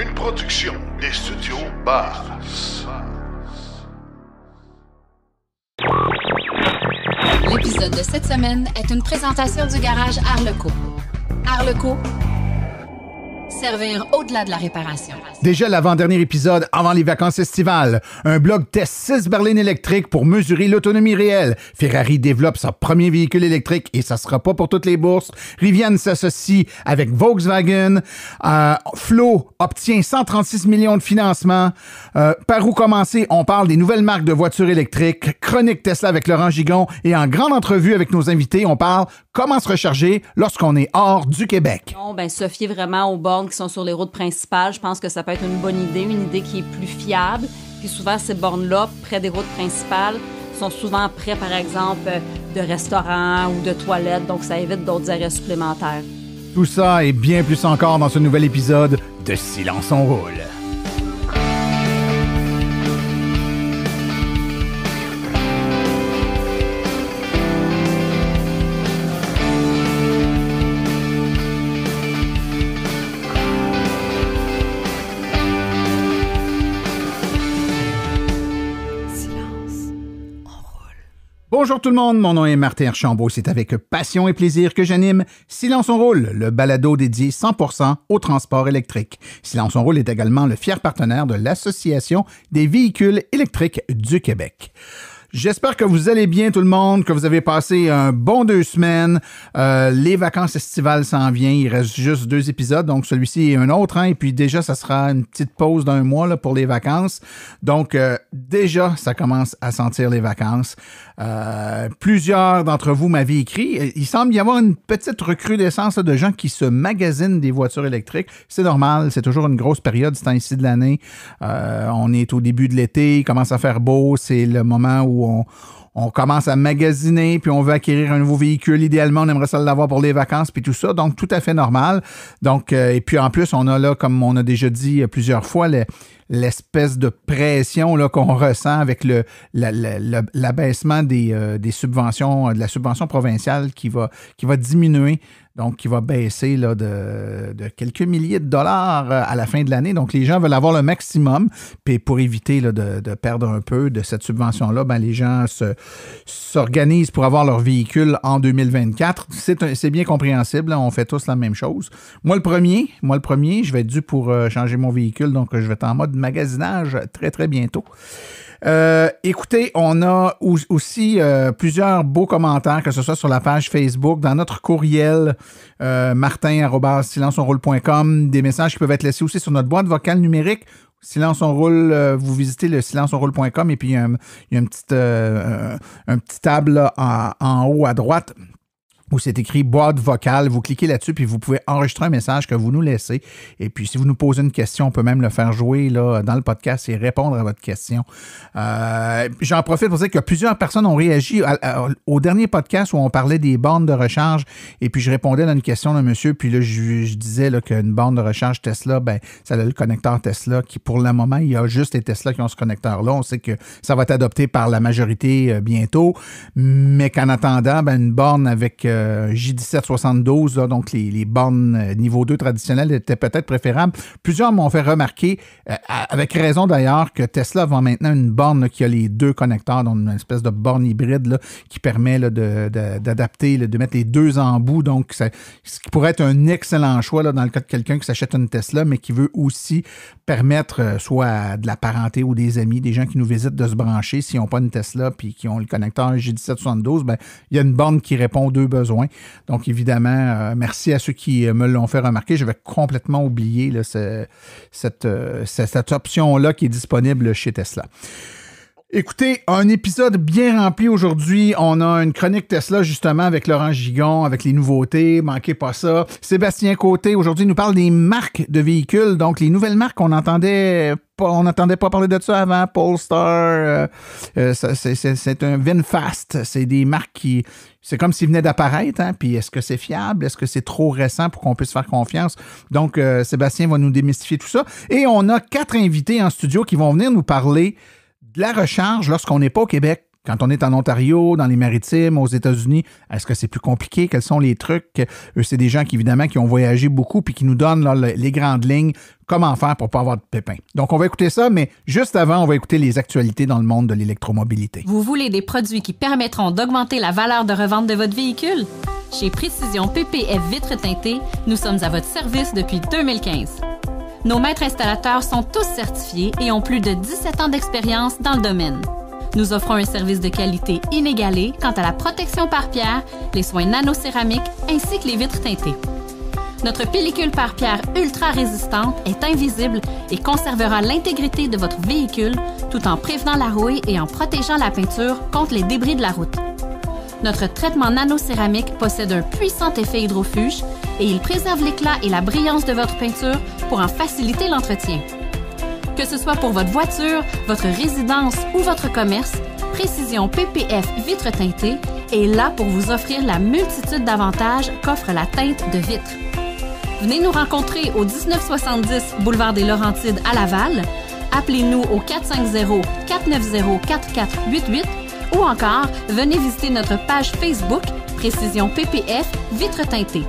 Une production des studios Bass. L'épisode de cette semaine est une présentation du garage Arleco. Arleco, servir au-delà de la réparation. Déjà l'avant-dernier épisode avant les vacances estivales. Un blog teste 6 berlines électriques pour mesurer l'autonomie réelle. Ferrari développe son premier véhicule électrique et ça sera pas pour toutes les bourses. Rivian s'associe avec Volkswagen. Flo obtient 136 millions de financement. Par où commencer? On parle des nouvelles marques de voitures électriques. Chronique Tesla avec Laurent Gigon. Et en grande entrevue avec nos invités, on parle comment se recharger lorsqu'on est hors du Québec. Non, se fier vraiment aux bornes qui sont sur les routes principales. Je pense que ça peut être une bonne idée, une idée qui est plus fiable. Puis souvent, ces bornes-là, près des routes principales, sont souvent près, par exemple, de restaurants ou de toilettes. Donc, ça évite d'autres arrêts supplémentaires. Tout ça et bien plus encore dans ce nouvel épisode de Silence on roule. Bonjour tout le monde, mon nom est Martin Archambault. C'est avec passion et plaisir que j'anime Silence on roule, le balado dédié 100% au transport électrique. Silence on roule est également le fier partenaire de l'Association des véhicules électriques du Québec. J'espère que vous allez bien tout le monde, que vous avez passé un bon 2 semaines. Les vacances estivales s'en viennent, il reste juste 2 épisodes, donc celui-ci est un autre, et puis déjà ça sera une petite pause d'1 mois là, pour les vacances. Donc déjà ça commence à sentir les vacances. Plusieurs d'entre vous m'avaient écrit, il semble y avoir une petite recrudescence là, de gens qui se magasinent des voitures électriques. C'est normal, c'est toujours une grosse période ce temps-ci de l'année. On est au début de l'été, il commence à faire beau, c'est le moment où on commence à magasiner, puis on veut acquérir un nouveau véhicule. Idéalement, on aimerait ça l'avoir pour les vacances, puis tout ça. Donc, tout à fait normal. Donc, et puis en plus, on a là, comme on a déjà dit plusieurs fois, l'espèce de pression là, qu'on ressent avec l'abaissement des subventions, de la subvention provinciale qui va diminuer. Donc, qui va baisser là, de quelques milliers de dollars à la fin de l'année. Donc, les gens veulent avoir le maximum. Puis, pour éviter là, de perdre un peu de cette subvention-là, les gens s'organisent pour avoir leur véhicule en 2024. C'est bien compréhensible. Là, on fait tous la même chose. Moi, le premier, je vais être dû pour changer mon véhicule. Donc, je vais être en mode magasinage très, très bientôt. Écoutez, on a aussi plusieurs beaux commentaires, que ce soit sur la page Facebook, dans notre courriel martin@silenceonroule.com, des messages qui peuvent être laissés aussi sur notre boîte vocale numérique. Silence on roule, vous visitez le silenceonroule.com et puis il y a un petit table là, en haut à droite où c'est écrit boîte vocale. Vous cliquez là-dessus, puis vous pouvez enregistrer un message que vous nous laissez. Et puis, si vous nous posez une question, on peut même le faire jouer là, dans le podcast et répondre à votre question. J'en profite pour dire que plusieurs personnes ont réagi au dernier podcast où on parlait des bornes de recharge. Et puis, je répondais à une question d'un monsieur. Puis là, je disais là, qu'une borne de recharge Tesla, ça a le connecteur Tesla qui, pour le moment, il y a juste les Tesla qui ont ce connecteur-là. On sait que ça va être adopté par la majorité bientôt. Mais qu'en attendant, une borne avec J1772, là, donc les bornes niveau 2 traditionnelles étaient peut-être préférables. Plusieurs m'ont fait remarquer, avec raison d'ailleurs, que Tesla vend maintenant une borne là, qui a les 2 connecteurs, donc une espèce de borne hybride là, qui permet là, d'adapter, là, de mettre les 2 embouts. Donc, ce qui pourrait être un excellent choix là, dans le cas de quelqu'un qui s'achète une Tesla, mais qui veut aussi permettre soit de la parenté ou des amis, des gens qui nous visitent, de se brancher s'ils n'ont pas une Tesla puis qui ont le connecteur J1772, il y a une borne qui répond aux 2 besoins. Donc, évidemment, merci à ceux qui me l'ont fait remarquer. Je vais complètement oublier là, cette option-là qui est disponible chez Tesla. Écoutez, un épisode bien rempli aujourd'hui. On a une chronique Tesla, justement, avec Laurent Gigon, avec les nouveautés. Manquez pas ça. Sébastien Côté, aujourd'hui, nous parle des marques de véhicules. Donc, les nouvelles marques, on n'entendait pas parler de ça avant. Polestar, c'est un VinFast. C'est des marques qui... C'est comme s'ils venaient d'apparaître. Puis, est-ce que c'est fiable? Est-ce que c'est trop récent pour qu'on puisse faire confiance? Donc, Sébastien va nous démystifier tout ça. Et on a 4 invités en studio qui vont venir nous parler de la recharge lorsqu'on n'est pas au Québec. Quand on est en Ontario, dans les Maritimes, aux États-Unis, est-ce que c'est plus compliqué? Quels sont les trucs? C'est des gens qui, évidemment, qui ont voyagé beaucoup puis qui nous donnent là, les grandes lignes, comment faire pour ne pas avoir de pépins. Donc, on va écouter ça, mais juste avant, on va écouter les actualités dans le monde de l'électromobilité. Vous voulez des produits qui permettront d'augmenter la valeur de revente de votre véhicule? Chez Précision PPF Vitres teintées, nous sommes à votre service depuis 2015. Nos maîtres installateurs sont tous certifiés et ont plus de 17 ans d'expérience dans le domaine. Nous offrons un service de qualité inégalé quant à la protection par pierre, les soins nanocéramiques ainsi que les vitres teintées. Notre pellicule par pierre ultra résistante est invisible et conservera l'intégrité de votre véhicule tout en prévenant la rouille et en protégeant la peinture contre les débris de la route. Notre traitement nanocéramique possède un puissant effet hydrofuge et il préserve l'éclat et la brillance de votre peinture pour en faciliter l'entretien. Que ce soit pour votre voiture, votre résidence ou votre commerce, Précision PPF Vitres teintées est là pour vous offrir la multitude d'avantages qu'offre la teinte de vitre. Venez nous rencontrer au 1970 Boulevard des Laurentides à Laval. Appelez-nous au 450-490-4488 ou encore venez visiter notre page Facebook Précision PPF Vitres teintées.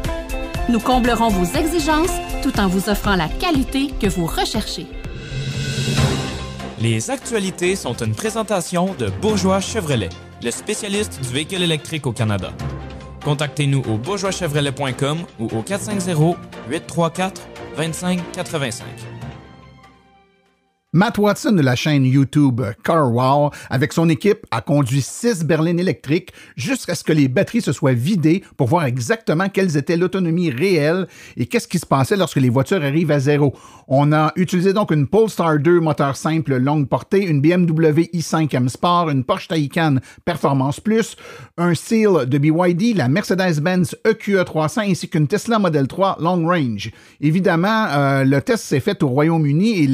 Nous comblerons vos exigences tout en vous offrant la qualité que vous recherchez. Les actualités sont une présentation de Bourgeois Chevrolet, le spécialiste du véhicule électrique au Canada. Contactez-nous au bourgeoischevrolet.com ou au 450-834-2585. Matt Watson de la chaîne YouTube CarWow, avec son équipe, a conduit 6 berlines électriques jusqu'à ce que les batteries se soient vidées pour voir exactement quelles étaient l'autonomie réelle et qu'est-ce qui se passait lorsque les voitures arrivent à zéro. On a utilisé donc une Polestar 2 moteur simple longue portée, une BMW i5 M Sport, une Porsche Taycan Performance Plus, un Seal de BYD, la Mercedes-Benz EQE 300 ainsi qu'une Tesla Model 3 Long Range. Évidemment, le test s'est fait au Royaume-Uni et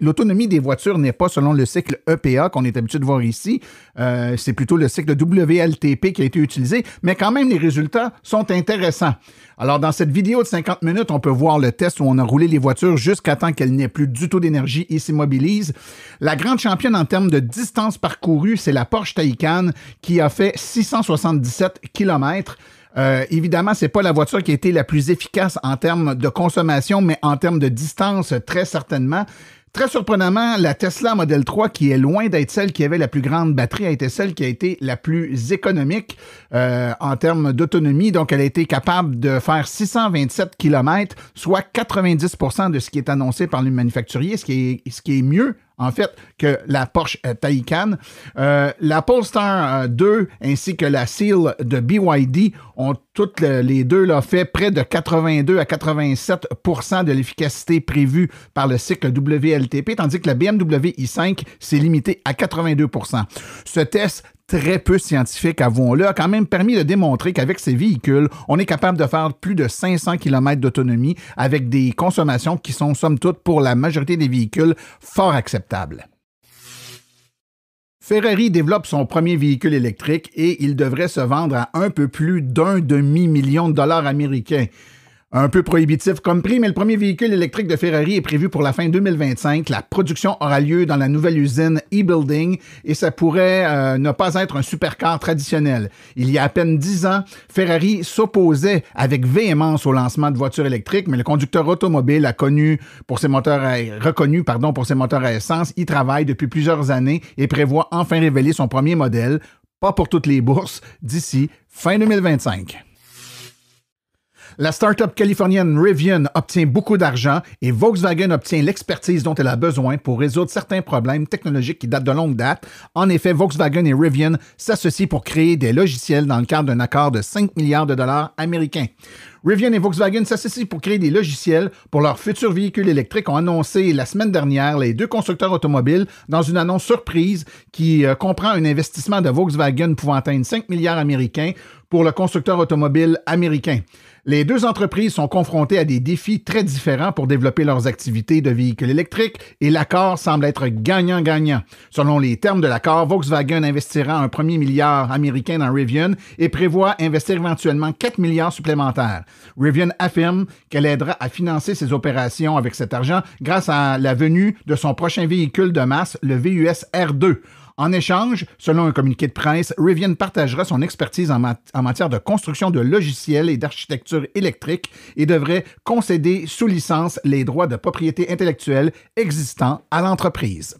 l'autonomie des voitures n'est pas selon le cycle EPA qu'on est habitué de voir ici. C'est plutôt le cycle WLTP qui a été utilisé, mais quand même, les résultats sont intéressants. Alors, dans cette vidéo de 50 minutes, on peut voir le test où on a roulé les voitures jusqu'à temps qu'elles n'aient plus du tout d'énergie et s'immobilisent. La grande championne en termes de distance parcourue, c'est la Porsche Taycan qui a fait 677 km. Évidemment, c'est pas la voiture qui a été la plus efficace en termes de consommation, mais en termes de distance, très certainement. Très surprenamment, la Tesla Model 3, qui est loin d'être celle qui avait la plus grande batterie, a été celle qui a été la plus économique en termes d'autonomie. Donc, elle a été capable de faire 627 km, soit 90% de ce qui est annoncé par le manufacturier, ce qui est mieux, en fait, que la Porsche Taycan. La Polestar 2 ainsi que la Seal de BYD ont toutes les deux là, fait près de 82 à 87% de l'efficacité prévue par le cycle WLTP, tandis que la BMW i5 s'est limitée à 82%. Ce test très peu scientifique, avouons-le, a quand même permis de démontrer qu'avec ces véhicules, on est capable de faire plus de 500 km d'autonomie avec des consommations qui sont, somme toute, pour la majorité des véhicules, fort acceptables. Ferrari développe son premier véhicule électrique et il devrait se vendre à un peu plus d'1 demi-million de dollars américains. Un peu prohibitif comme prix, mais le premier véhicule électrique de Ferrari est prévu pour la fin 2025. La production aura lieu dans la nouvelle usine e-Building et ça pourrait ne pas être un supercar traditionnel. Il y a à peine 10 ans, Ferrari s'opposait avec véhémence au lancement de voitures électriques, mais le conducteur automobile reconnu pour ses moteurs à essence, y travaille depuis plusieurs années et prévoit enfin révéler son premier modèle, pas pour toutes les bourses, d'ici fin 2025. La start-up californienne Rivian obtient beaucoup d'argent et Volkswagen obtient l'expertise dont elle a besoin pour résoudre certains problèmes technologiques qui datent de longue date. En effet, Volkswagen et Rivian s'associent pour créer des logiciels dans le cadre d'un accord de 5 milliards de dollars américains. Rivian et Volkswagen s'associent pour créer des logiciels pour leurs futurs véhicules électriques, ont annoncé la semaine dernière les deux constructeurs automobiles dans une annonce surprise qui comprend un investissement de Volkswagen pouvant atteindre 5 milliards américains pour le constructeur automobile américain. Les deux entreprises sont confrontées à des défis très différents pour développer leurs activités de véhicules électriques et l'accord semble être gagnant-gagnant. Selon les termes de l'accord, Volkswagen investira un premier milliard américain dans Rivian et prévoit investir éventuellement 4 milliards supplémentaires. Rivian affirme qu'elle aidera à financer ses opérations avec cet argent grâce à la venue de son prochain véhicule de masse, le VUS R2. En échange, selon un communiqué de presse, Rivian partagera son expertise en matière de construction de logiciels et d'architecture électrique et devrait concéder sous licence les droits de propriété intellectuelle existants à l'entreprise.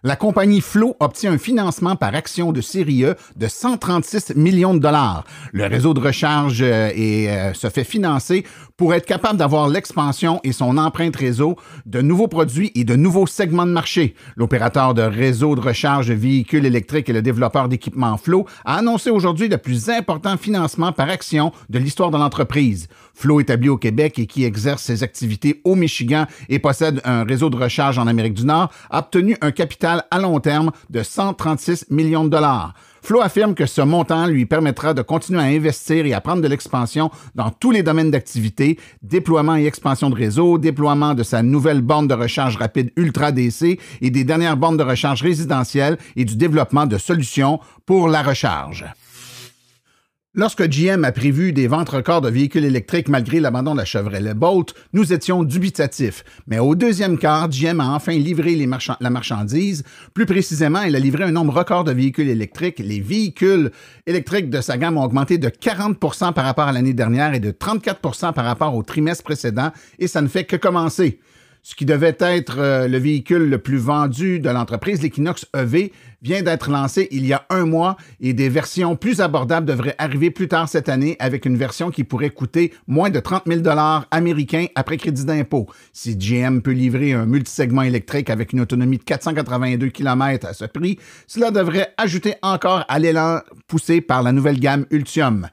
La compagnie Flow obtient un financement par action de série E de 136 millions de dollars. Le réseau de recharge se fait financer pour être capable d'avoir l'expansion et son empreinte réseau de nouveaux produits et de nouveaux segments de marché. L'opérateur de réseau de recharge de véhicules électriques et le développeur d'équipements Flow a annoncé aujourd'hui le plus important financement par action de l'histoire de l'entreprise. Flow, établi au Québec et qui exerce ses activités au Michigan et possède un réseau de recharge en Amérique du Nord, a obtenu un capital à long terme de 136 millions de dollars. Flow affirme que ce montant lui permettra de continuer à investir et à prendre de l'expansion dans tous les domaines d'activité, déploiement et expansion de réseau, déploiement de sa nouvelle borne de recharge rapide Ultra DC et des dernières bornes de recharge résidentielles et du développement de solutions pour la recharge. Lorsque GM a prévu des ventes records de véhicules électriques malgré l'abandon de la Chevrolet Bolt, nous étions dubitatifs. Mais au deuxième quart, GM a enfin livré la marchandise. Plus précisément, elle a livré un nombre record de véhicules électriques. Les véhicules électriques de sa gamme ont augmenté de 40 % par rapport à l'année dernière et de 34 % par rapport au trimestre précédent, et ça ne fait que commencer. Ce qui devait être le véhicule le plus vendu de l'entreprise, l'Equinox EV, vient d'être lancé il y a un mois et des versions plus abordables devraient arriver plus tard cette année avec une version qui pourrait coûter moins de 30 000 $ américains après crédit d'impôt. Si GM peut livrer un multisegment électrique avec une autonomie de 482 km à ce prix, cela devrait ajouter encore à l'élan poussé par la nouvelle gamme Ultium.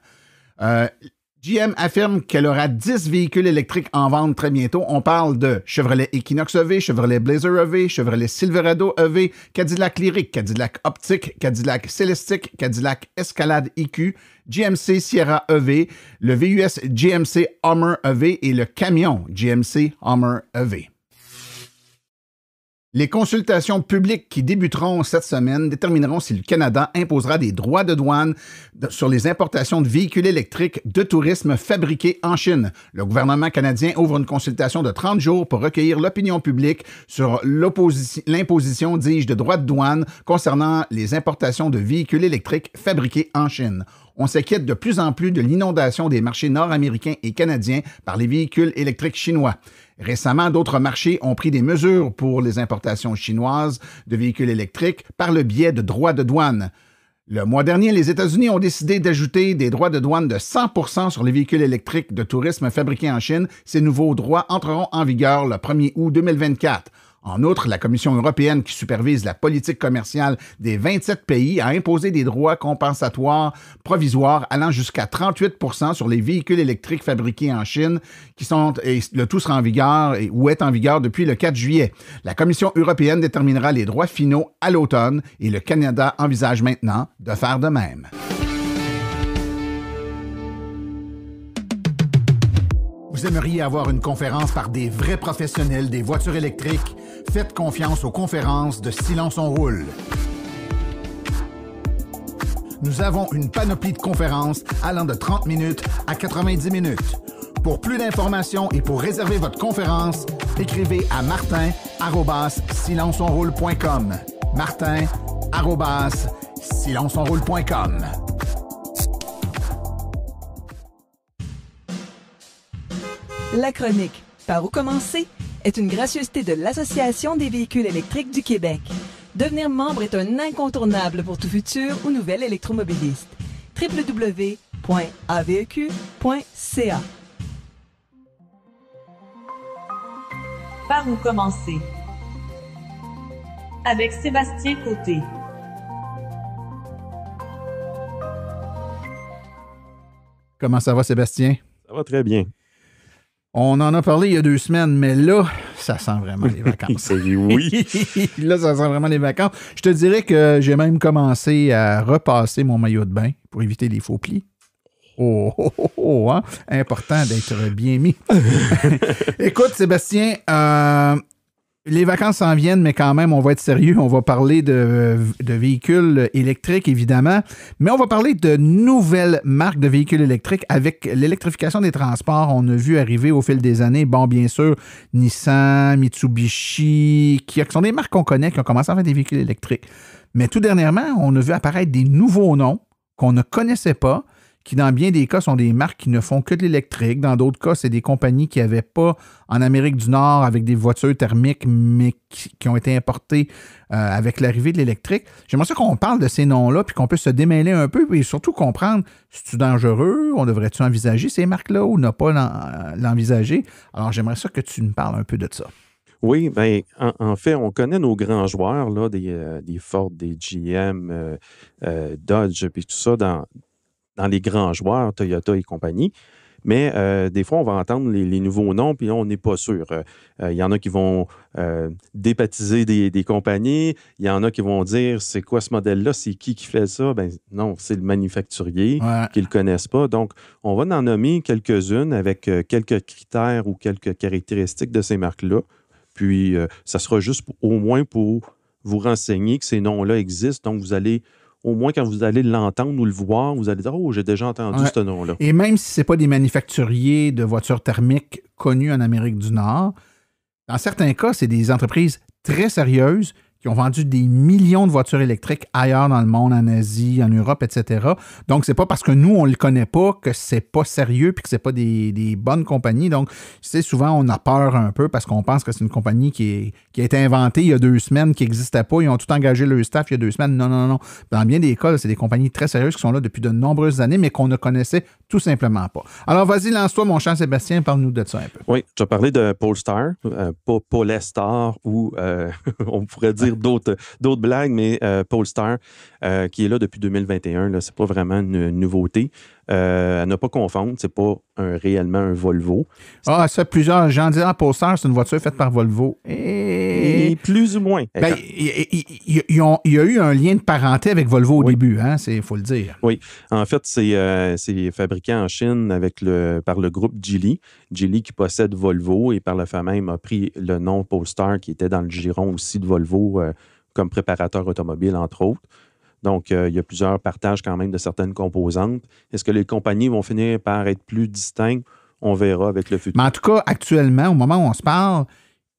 GM affirme qu'elle aura 10 véhicules électriques en vente très bientôt. On parle de Chevrolet Equinox EV, Chevrolet Blazer EV, Chevrolet Silverado EV, Cadillac Lyriq, Cadillac Optiq, Cadillac Celestiq, Cadillac Escalade EQ, GMC Sierra EV, le VUS GMC Hummer EV et le camion GMC Hummer EV. Les consultations publiques qui débuteront cette semaine détermineront si le Canada imposera des droits de douane sur les importations de véhicules électriques de tourisme fabriqués en Chine. Le gouvernement canadien ouvre une consultation de 30 jours pour recueillir l'opinion publique sur l'imposition, dis-je, de droits de douane concernant les importations de véhicules électriques fabriqués en Chine. On s'inquiète de plus en plus de l'inondation des marchés nord-américains et canadiens par les véhicules électriques chinois. Récemment, d'autres marchés ont pris des mesures pour les importations chinoises de véhicules électriques par le biais de droits de douane. Le mois dernier, les États-Unis ont décidé d'ajouter des droits de douane de 100 % sur les véhicules électriques de tourisme fabriqués en Chine. Ces nouveaux droits entreront en vigueur le 1er août 2024. En outre, la Commission européenne qui supervise la politique commerciale des 27 pays a imposé des droits compensatoires provisoires allant jusqu'à 38 % sur les véhicules électriques fabriqués en Chine, et le tout sera en vigueur ou est en vigueur depuis le 4 juillet. La Commission européenne déterminera les droits finaux à l'automne et le Canada envisage maintenant de faire de même. Vous aimeriez avoir une conférence par des vrais professionnels des voitures électriques? Faites confiance aux conférences de Silence on roule. Nous avons une panoplie de conférences allant de 30 minutes à 90 minutes. Pour plus d'informations et pour réserver votre conférence, écrivez à martin@silenceonroule.com. martin@silenceonroule.com. La chronique « Par où commencer ?» est une gracieuseté de l'Association des véhicules électriques du Québec. Devenir membre est un incontournable pour tout futur ou nouvel électromobiliste. www.aveq.ca. Par où commencer? Avec Sébastien Côté. Comment ça va, Sébastien? Ça va très bien. On en a parlé il y a 2 semaines, mais là, ça sent vraiment les vacances. Oui. Là, ça sent vraiment les vacances. Je te dirais que j'ai même commencé à repasser mon maillot de bain pour éviter les faux plis. Hein? Important d'être bien mis. Écoute, Sébastien, Les vacances s'en viennent, mais quand même, on va être sérieux. On va parler de véhicules électriques, évidemment, mais on va parler de nouvelles marques de véhicules électriques avec l'électrification des transports. On a vu arriver au fil des années, bon, bien sûr, Nissan, Mitsubishi, Kia, qui sont des marques qu'on connaît, qui ont commencé à faire des véhicules électriques. Mais tout dernièrement, on a vu apparaître des nouveaux noms qu'on ne connaissait pas, qui dans bien des cas sont des marques qui ne font que de l'électrique. Dans d'autres cas, c'est des compagnies qui n'avaient pas en Amérique du Nord avec des voitures thermiques, mais qui ont été importées avec l'arrivée de l'électrique. J'aimerais ça qu'on parle de ces noms-là, puis qu'on puisse se démêler un peu, et surtout comprendre, c'est-tu dangereux? On devrait-tu envisager ces marques-là ou ne pas l'envisager? Alors, j'aimerais ça que tu me parles un peu de ça. Oui, bien, en fait, on connaît nos grands joueurs, là, des Ford, des GM, Dodge, puis tout ça, dans les grands joueurs, Toyota et compagnie. Mais des fois, on va entendre les nouveaux noms, puis là, on n'est pas sûr. Il y en a qui vont débaptiser des compagnies. Il y en a qui vont dire, c'est quoi ce modèle-là? C'est qui fait ça? Ben non, c'est le manufacturier qui ne le connaissent pas. Donc, on va en nommer quelques-unes avec quelques critères ou quelques caractéristiques de ces marques-là. Puis, ça sera juste au moins pour vous renseigner que ces noms-là existent. Donc, vous allez... Au moins, quand vous allez l'entendre ou le voir, vous allez dire « Oh, j'ai déjà entendu ce nom-là. » Et même si ce n'est pas des manufacturiers de voitures thermiques connus en Amérique du Nord, dans certains cas, c'est des entreprises très sérieuses qui ont vendu des millions de voitures électriques ailleurs dans le monde, en Asie, en Europe, etc. Donc, c'est pas parce que nous, on le connaît pas que c'est pas sérieux puis que c'est pas des bonnes compagnies. Donc, tu sais, souvent, on a peur un peu parce qu'on pense que c'est une compagnie qui a été inventée il y a 2 semaines, qui n'existait pas. Ils ont tout engagé leur staff il y a 2 semaines. Non. Dans bien des cas, c'est des compagnies très sérieuses qui sont là depuis de nombreuses années, mais qu'on ne connaissait tout simplement pas. Alors, vas-y, lance-toi, mon cher Sébastien, parle-nous de ça un peu. Oui, je vais parler de Polestar, pas Polestar ou on pourrait dire d'autres blagues, mais Polestar, qui est là depuis 2021, là, c'est pas vraiment une nouveauté. À ne pas confondre, c'est pas réellement un Volvo. Ça, plusieurs gens disent Polestar, c'est une voiture faite par Volvo. Et plus ou moins. Ben, il y a eu un lien de parenté avec Volvo au début, hein, il faut le dire. Oui, en fait, c'est fabriqué en Chine par le groupe Geely. Geely qui possède Volvo et par le fait même a pris le nom Polestar qui était dans le giron aussi de Volvo comme préparateur automobile, entre autres. Donc, il y a plusieurs partages quand même de certaines composantes. Est-ce que les compagnies vont finir par être plus distinctes? On verra avec le futur. Mais en tout cas, actuellement, au moment où on se parle,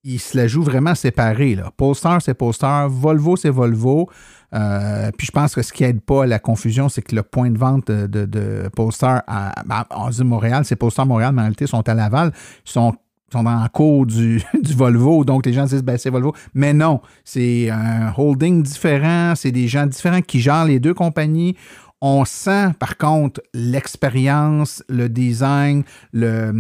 ils se la jouent vraiment séparés. Là. Polestar, c'est Polestar. Volvo, c'est Volvo. Puis je pense que ce qui n'aide pas à la confusion, c'est que le point de vente de Polestar on dit Montréal, c'est Polestar Montréal, mais en réalité, ils sont à Laval. Ils sont dans la cour du Volvo, donc les gens disent c'est Volvo. Mais non, c'est un holding différent, c'est des gens différents qui gèrent les deux compagnies. On sent, par contre, l'expérience, le design, la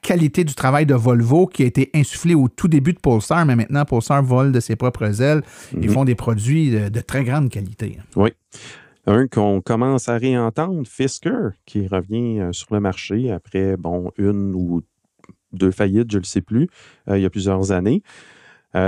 qualité du travail de Volvo qui a été insufflé au tout début de Polestar, mais maintenant, Polestar vole de ses propres ailes et font des produits de très grande qualité. Oui. Un qu'on commence à réentendre, Fisker, qui revient sur le marché après, 1 ou 2 faillites, je ne le sais plus, il y a plusieurs années. Puis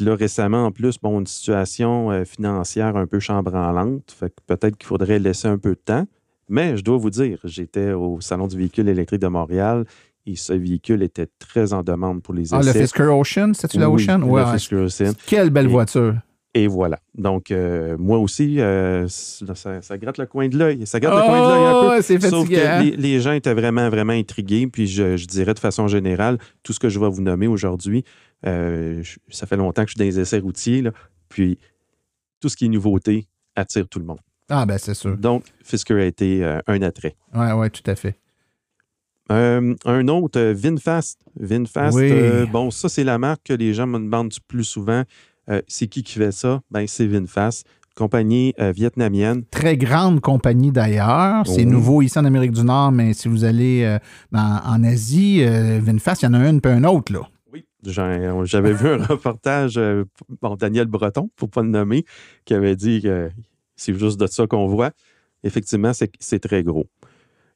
là, récemment, en plus, une situation financière un peu chambranlante, fait que peut-être qu'il faudrait laisser un peu de temps. Mais je dois vous dire, j'étais au Salon du véhicule électrique de Montréal et ce véhicule était très en demande pour les essais. Le Fisker Ocean, c'est-tu la Ocean? Oui, le Fisker Ocean. Quelle belle voiture! Et voilà. Donc, moi aussi, ça gratte le coin de l'œil. Ça gratte le coin de l'œil un peu. C'est fatigant. Sauf que les gens étaient vraiment, vraiment intrigués. Puis je dirais de façon générale, tout ce que je vais vous nommer aujourd'hui, ça fait longtemps que je suis dans les essais routiers. Là, puis tout ce qui est nouveauté attire tout le monde. Ah, ben c'est sûr. Donc, Fisker a été un attrait. Oui, tout à fait. Un autre, VinFast. VinFast, oui. Ça, c'est la marque que les gens me demandent plus souvent. C'est qui fait ça? Ben, c'est VinFast, compagnie vietnamienne. Très grande compagnie d'ailleurs. C'est nouveau ici en Amérique du Nord, mais si vous allez en Asie, VinFast, il y en a une puis un autre, là. Oui, j'avais vu un reportage, Daniel Breton, pour ne pas le nommer, qui avait dit que c'est juste de ça qu'on voit. Effectivement, c'est très gros.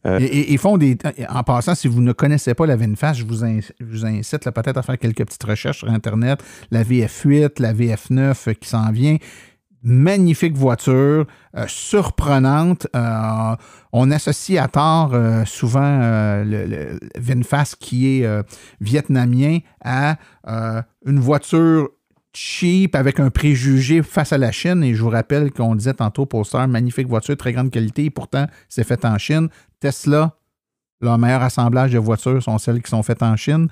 Et ils font en passant, si vous ne connaissez pas la VinFast, je vous incite là, peut-être à faire quelques petites recherches sur Internet. La VF8, la VF9 qui s'en vient. magnifique voiture, surprenante. On associe à tort souvent le VinFast qui est vietnamien à une voiture cheap avec un préjugé face à la Chine. Et je vous rappelle qu'on disait tantôt, Polestar, magnifique voiture, très grande qualité, et pourtant, c'est fait en Chine. Tesla, leur meilleur assemblage de voitures sont celles qui sont faites en Chine.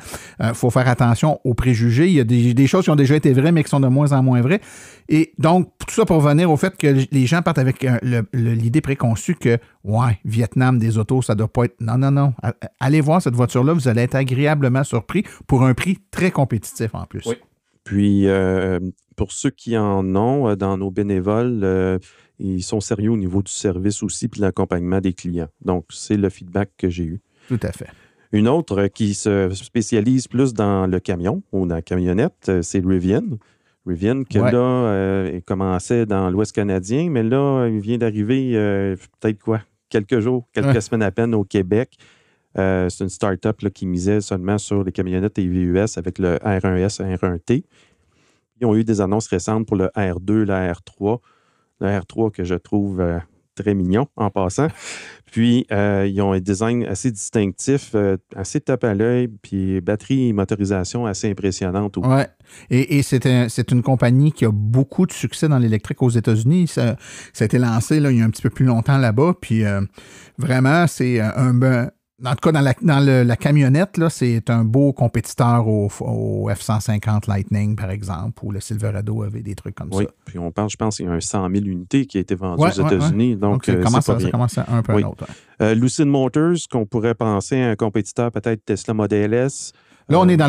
Faut faire attention aux préjugés. Il y a des choses qui ont déjà été vraies, mais qui sont de moins en moins vraies. Et donc, tout ça pour revenir au fait que les gens partent avec l'idée préconçue que, ouais, Vietnam, des autos, ça doit pas être... Non. Allez voir cette voiture-là, vous allez être agréablement surpris pour un prix très compétitif en plus. Oui. Puis, pour ceux qui en ont, dans nos bénévoles, ils sont sérieux au niveau du service aussi puis de l'accompagnement des clients. Donc, c'est le feedback que j'ai eu. Tout à fait. Une autre qui se spécialise plus dans le camion ou dans la camionnette, c'est Rivian. Rivian, qui là, il commençait dans l'Ouest canadien, mais là, il vient d'arriver peut-être quelques semaines à peine au Québec. C'est une start-up là, qui misait seulement sur les camionnettes et VUS avec le R1S, R1T. Ils ont eu des annonces récentes pour le R2, le R3. Le R3 que je trouve très mignon en passant. Puis, ils ont un design assez distinctif, assez tape à l'œil, puis batterie et motorisation assez impressionnante. Oui, et c'est une compagnie qui a beaucoup de succès dans l'électrique aux États-Unis. Ça a été lancé là, il y a un petit peu plus longtemps là-bas, puis vraiment, c'est en tout cas, dans la camionnette, là, c'est un beau compétiteur au F-150 Lightning, par exemple, ou le Silverado avait des trucs comme ça. Oui, puis on parle, je pense, qu'il y a un 100 000 unités qui a été vendues aux États-Unis. Donc, ça commence un peu à l'autre. Lucid Motors, qu'on pourrait penser à un compétiteur, peut-être Tesla Model S. Là, on est dans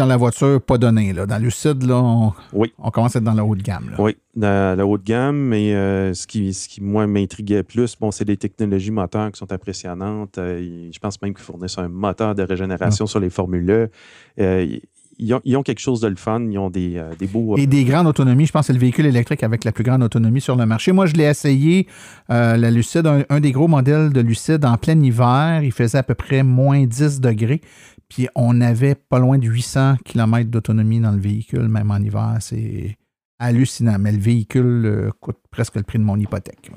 la voiture pas donnée. Là. Dans Lucid, là, on commence à être dans le haut de gamme. Là. Oui, dans le haut de gamme, mais ce qui moi, m'intriguait plus, c'est les technologies moteurs qui sont impressionnantes. Je pense même qu'ils fournissent un moteur de régénération sur les formules. Ils ont quelque chose de le fun. Ils ont des beaux... Et des grandes autonomies. Je pense que c'est le véhicule électrique avec la plus grande autonomie sur le marché. Moi, je l'ai essayé, la Lucid, un des gros modèles de Lucid en plein hiver. Il faisait à peu près moins 10 degrés. Puis on avait pas loin de 800 km d'autonomie dans le véhicule, même en hiver. C'est hallucinant. Mais le véhicule coûte presque le prix de mon hypothèque.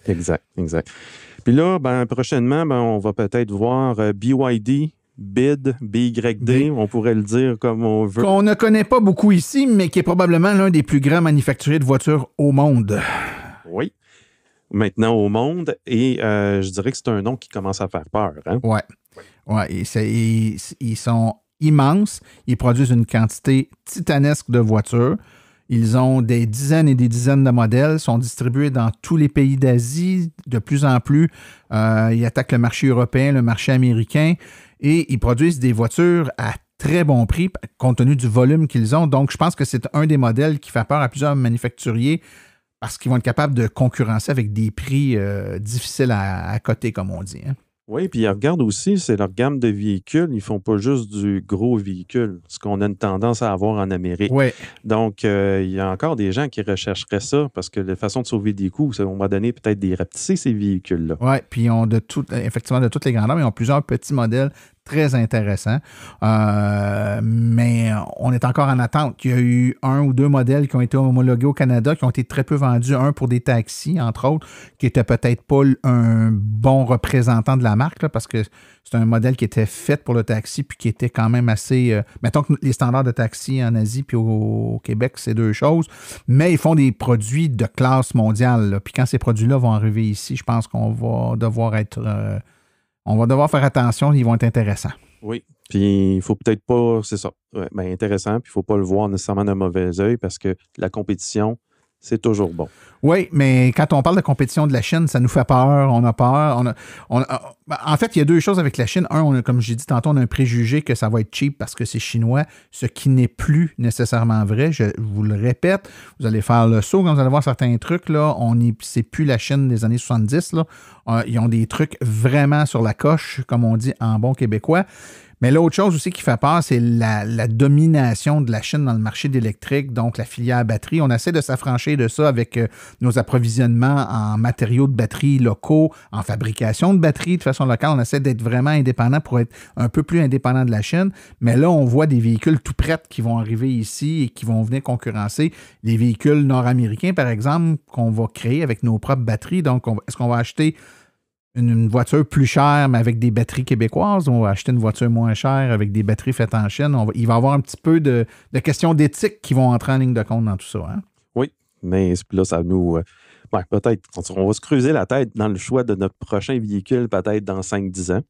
Exact. Puis là, prochainement, on va peut-être voir BYD, BYD, on pourrait le dire comme on veut. Qu'on ne connaît pas beaucoup ici, mais qui est probablement l'un des plus grands manufacturiers de voitures au monde. Oui. Maintenant au monde. Et je dirais que c'est un nom qui commence à faire peur. Hein? Oui. Ouais, ils sont immenses. Ils produisent une quantité titanesque de voitures. Ils ont des dizaines et des dizaines de modèles, sont distribués dans tous les pays d'Asie. De plus en plus, ils attaquent le marché européen, le marché américain, et ils produisent des voitures à très bon prix, compte tenu du volume qu'ils ont. Donc, je pense que c'est un des modèles qui fait peur à plusieurs manufacturiers parce qu'ils vont être capables de concurrencer avec des prix difficiles à coter, comme on dit. Hein. Oui, puis ils regardent aussi, c'est leur gamme de véhicules. Ils ne font pas juste du gros véhicule, ce qu'on a une tendance à avoir en Amérique. Oui. Donc, il y a encore des gens qui rechercheraient ça parce que la façon de sauver des coûts, on va donner peut-être des rapetisser ces véhicules-là. Oui, puis ils ont effectivement de toutes les grandeurs, mais ils ont plusieurs petits modèles très intéressants. Mais on est encore en attente. Il y a eu 1 ou 2 modèles qui ont été homologués au Canada, qui ont été très peu vendus. Un pour des taxis, entre autres, qui n'était peut-être pas un bon représentant de la marque, là, parce que c'est un modèle qui était fait pour le taxi, puis qui était quand même assez... mettons que les standards de taxi en Asie puis au Québec, c'est 2 choses. Mais ils font des produits de classe mondiale. Là. Puis quand ces produits-là vont arriver ici, je pense qu'on va devoir être... on va devoir faire attention, ils vont être intéressants. Oui, puis il faut peut-être pas, c'est ça, intéressant, puis il ne faut pas le voir nécessairement d'un mauvais œil parce que la compétition, c'est toujours bon. Oui, mais quand on parle de compétition de la Chine, ça nous fait peur, on a peur. En fait, il y a 2 choses avec la Chine. Un, comme j'ai dit tantôt, on a un préjugé que ça va être cheap parce que c'est chinois, ce qui n'est plus nécessairement vrai. Je vous le répète, vous allez faire le saut quand vous allez voir certains trucs. Là, c'est plus la Chine des années 70. Là. Ils ont des trucs vraiment sur la coche, comme on dit en bon québécois. Mais l'autre chose aussi qui fait peur, c'est la domination de la Chine dans le marché d'électrique, donc la filière batterie. On essaie de s'affranchir de ça avec nos approvisionnements en matériaux de batterie locaux, en fabrication de batteries de façon locale. On essaie d'être vraiment indépendant pour être un peu plus indépendant de la Chine. Mais là, on voit des véhicules tout prêts qui vont arriver ici et qui vont venir concurrencer les véhicules nord-américains, par exemple, qu'on va créer avec nos propres batteries. Donc, est-ce qu'on va acheter une voiture plus chère, mais avec des batteries québécoises, on va acheter une voiture moins chère avec des batteries faites en Chine? Il va y avoir un petit peu de questions d'éthique qui vont entrer en ligne de compte dans tout ça. Hein? Oui, mais là, ça nous... peut-être, on va se creuser la tête dans le choix de notre prochain véhicule, peut-être dans 5-10 ans.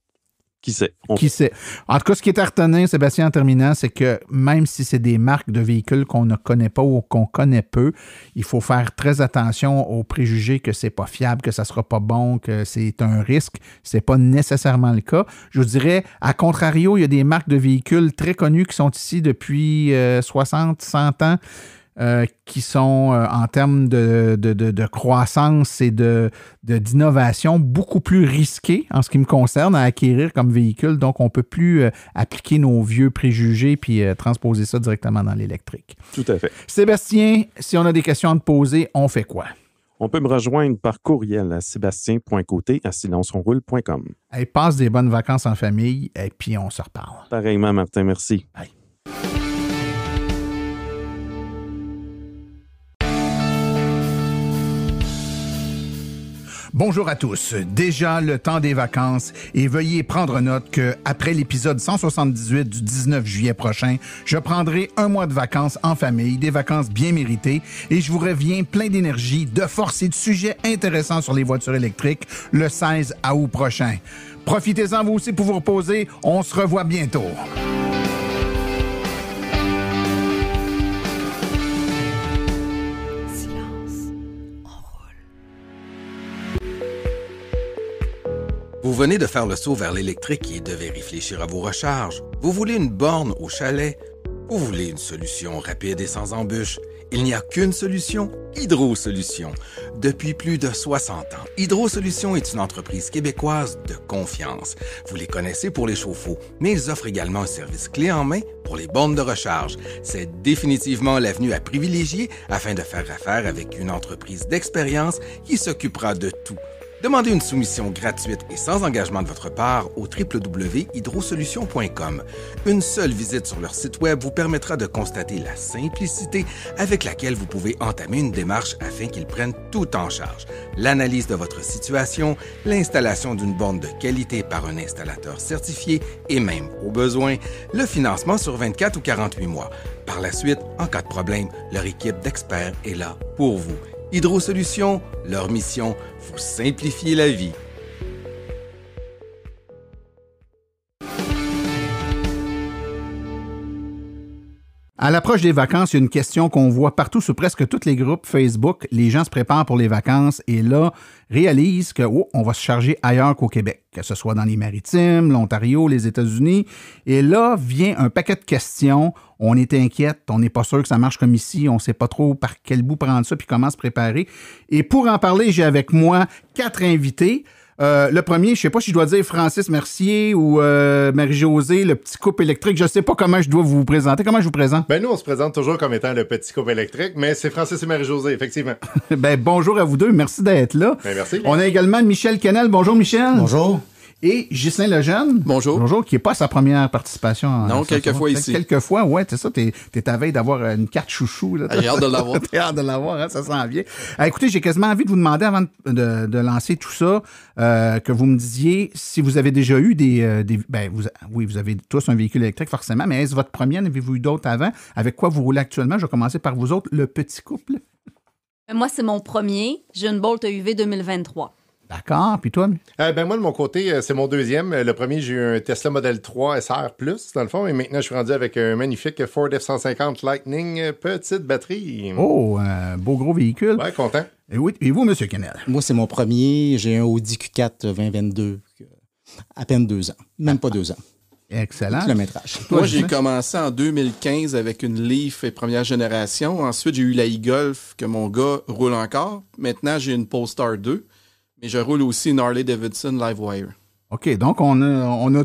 Qui sait? Qui sait? En tout cas, ce qui est à retenir, Sébastien, en terminant, c'est que même si c'est des marques de véhicules qu'on ne connaît pas ou qu'on connaît peu, il faut faire très attention aux préjugés que c'est pas fiable, que ça sera pas bon, que c'est un risque. C'est pas nécessairement le cas. Je vous dirais, à contrario, il y a des marques de véhicules très connues qui sont ici depuis 60, 100 ans, qui sont, en termes de croissance et d'innovation, beaucoup plus risqués en ce qui me concerne à acquérir comme véhicule. Donc, on ne peut plus appliquer nos vieux préjugés puis transposer ça directement dans l'électrique. Tout à fait. Sébastien, si on a des questions à te poser, on fait quoi? On peut me rejoindre par courriel à sébastien.côté@silenceonroule.com. Hey, passe des bonnes vacances en famille et puis on se reparle. Pareillement, Martin, merci. Bye. Bonjour à tous. Déjà le temps des vacances et veuillez prendre note que après l'épisode 178 du 19 juillet prochain, je prendrai un mois de vacances en famille, des vacances bien méritées et je vous reviens plein d'énergie, de force et de sujets intéressants sur les voitures électriques le 16 août prochain. Profitez-en vous aussi pour vous reposer. On se revoit bientôt. Vous venez de faire le saut vers l'électrique et devez réfléchir à vos recharges. Vous voulez une borne au chalet? Vous voulez une solution rapide et sans embûches? Il n'y a qu'une solution, Hydro Solutions. Depuis plus de 60 ans, Hydro Solutions est une entreprise québécoise de confiance. Vous les connaissez pour les chauffe-eau, mais ils offrent également un service clé en main pour les bornes de recharge. C'est définitivement l'avenue à privilégier afin de faire affaire avec une entreprise d'expérience qui s'occupera de tout. Demandez une soumission gratuite et sans engagement de votre part au www.hydrosolutions.com. Une seule visite sur leur site web vous permettra de constater la simplicité avec laquelle vous pouvez entamer une démarche afin qu'ils prennent tout en charge. L'analyse de votre situation, l'installation d'une borne de qualité par un installateur certifié et même, au besoin, le financement sur 24 ou 48 mois. Par la suite, en cas de problème, leur équipe d'experts est là pour vous. Hydro Solutions, leur mission, vous simplifier la vie. À l'approche des vacances, il y a une question qu'on voit partout sur presque tous les groupes Facebook. Les gens se préparent pour les vacances et là, réalisent que on va se charger ailleurs qu'au Québec, que ce soit dans les Maritimes, l'Ontario, les États-Unis. Et là vient un paquet de questions. On est inquiète, on n'est pas sûr que ça marche comme ici, on ne sait pas trop par quel bout prendre ça puis comment se préparer. Et pour en parler, j'ai avec moi 4 invités. Le premier, je ne sais pas si je dois dire Francis Mercier ou Marie-Josée, le petit couple électrique. Je ne sais pas comment je dois vous présenter. Comment je vous présente? Ben nous, on se présente toujours comme étant le petit couple électrique, mais c'est Francis et Marie-Josée, effectivement. Ben bonjour à vous deux. Merci d'être là. Ben, merci. On a également Michel Kennel. Bonjour, Michel. Bonjour. Et Ghislain Lejeune. Bonjour. Bonjour, qui n'est pas sa première participation. Non, quelques fois ici. Quelques fois, ouais, c'est ça. T'es à veille d'avoir une carte chouchou. J'ai hâte de l'avoir. T'as hâte de l'avoir, hein, ça s'en vient. Écoutez, j'ai quasiment envie de vous demander, avant de lancer tout ça, que vous me disiez si vous avez déjà eu vous avez tous un véhicule électrique, forcément, mais est-ce votre premier? En avez-vous eu d'autres avant? Avec quoi vous roulez actuellement? Je vais commencer par vous autres, le petit couple. Moi, c'est mon premier. J'ai une Bolt EUV 2023. D'accord. Puis toi? Ben moi, de mon côté, c'est mon deuxième. Le premier, j'ai eu un Tesla Model 3 SR+, dans le fond, et maintenant, je suis rendu avec un magnifique Ford F-150 Lightning, petite batterie. Oh, un beau gros véhicule. Ouais, content. Et oui, et vous, M. Kennel? Moi, c'est mon premier. J'ai un Audi Q4 2022, à peine 2 ans. Même pas 2 ans. Excellent. Kilométrage. Moi, j'ai commencé en 2015 avec une Leaf première génération. Ensuite, j'ai eu la e-Golf que mon gars roule encore. Maintenant, j'ai une Polestar 2. Mais je roule aussi une Harley-Davidson Livewire. OK, donc on a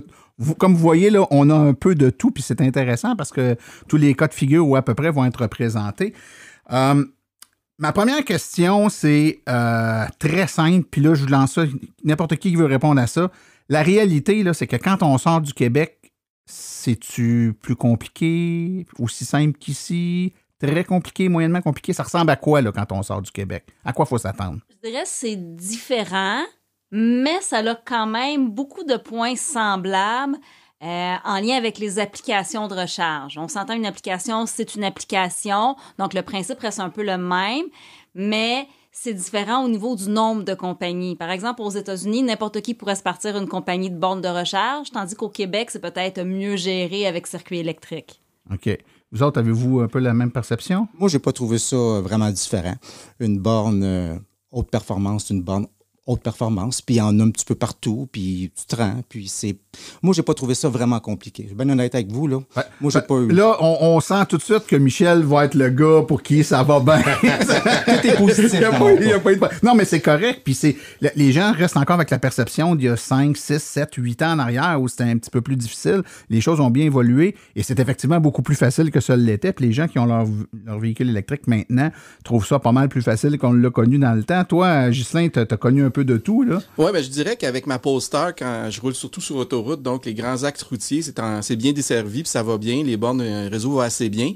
Comme vous voyez, là, on a un peu de tout, puis c'est intéressant parce que tous les cas de figure ou à peu près vont être représentés. Ma première question, c'est très simple, puis là, je vous lance ça, n'importe qui veut répondre à ça. La réalité, là, c'est que quand on sort du Québec, c'est-tu plus compliqué, aussi simple qu'ici, très compliqué, moyennement compliqué? Ça ressemble à quoi, là, quand on sort du Québec? À quoi il faut s'attendre? Je dirais que c'est différent, mais ça a quand même beaucoup de points semblables en lien avec les applications de recharge. On s'entend, une application, c'est une application, donc le principe reste un peu le même, mais c'est différent au niveau du nombre de compagnies. Par exemple, aux États-Unis, n'importe qui pourrait se partir une compagnie de bornes de recharge, tandis qu'au Québec, c'est peut-être mieux géré avec circuit électrique. OK. Vous autres, avez-vous un peu la même perception? Moi, j'ai pas trouvé ça vraiment différent. Une borne haute performance, une borne haute performance, puis il y en a un petit peu partout, puis tu te rends, puis c'est... Moi, j'ai pas trouvé ça vraiment compliqué. Je suis bien honnête avec vous, là. Ouais. Moi, j'ai pas eu... Là, on sent tout de suite que Michel va être le gars pour qui ça va bien. Tout est positif. Il y a pas de... Non, mais c'est correct, puis les gens restent encore avec la perception d'il y a 5, 6, 7, 8 ans en arrière où c'était un petit peu plus difficile. Les choses ont bien évolué, et c'est effectivement beaucoup plus facile que ça l'était, puis les gens qui ont leur véhicule électrique maintenant trouvent ça pas mal plus facile qu'on l'a connu dans le temps. Toi, Ghislain, t'as connu un peu de tout, là? Oui, ben je dirais qu'avec ma Polestar, quand je roule surtout sur autoroute, donc les grands axes routiers, c'est bien desservi, puis ça va bien, les bornes, le réseau va assez bien.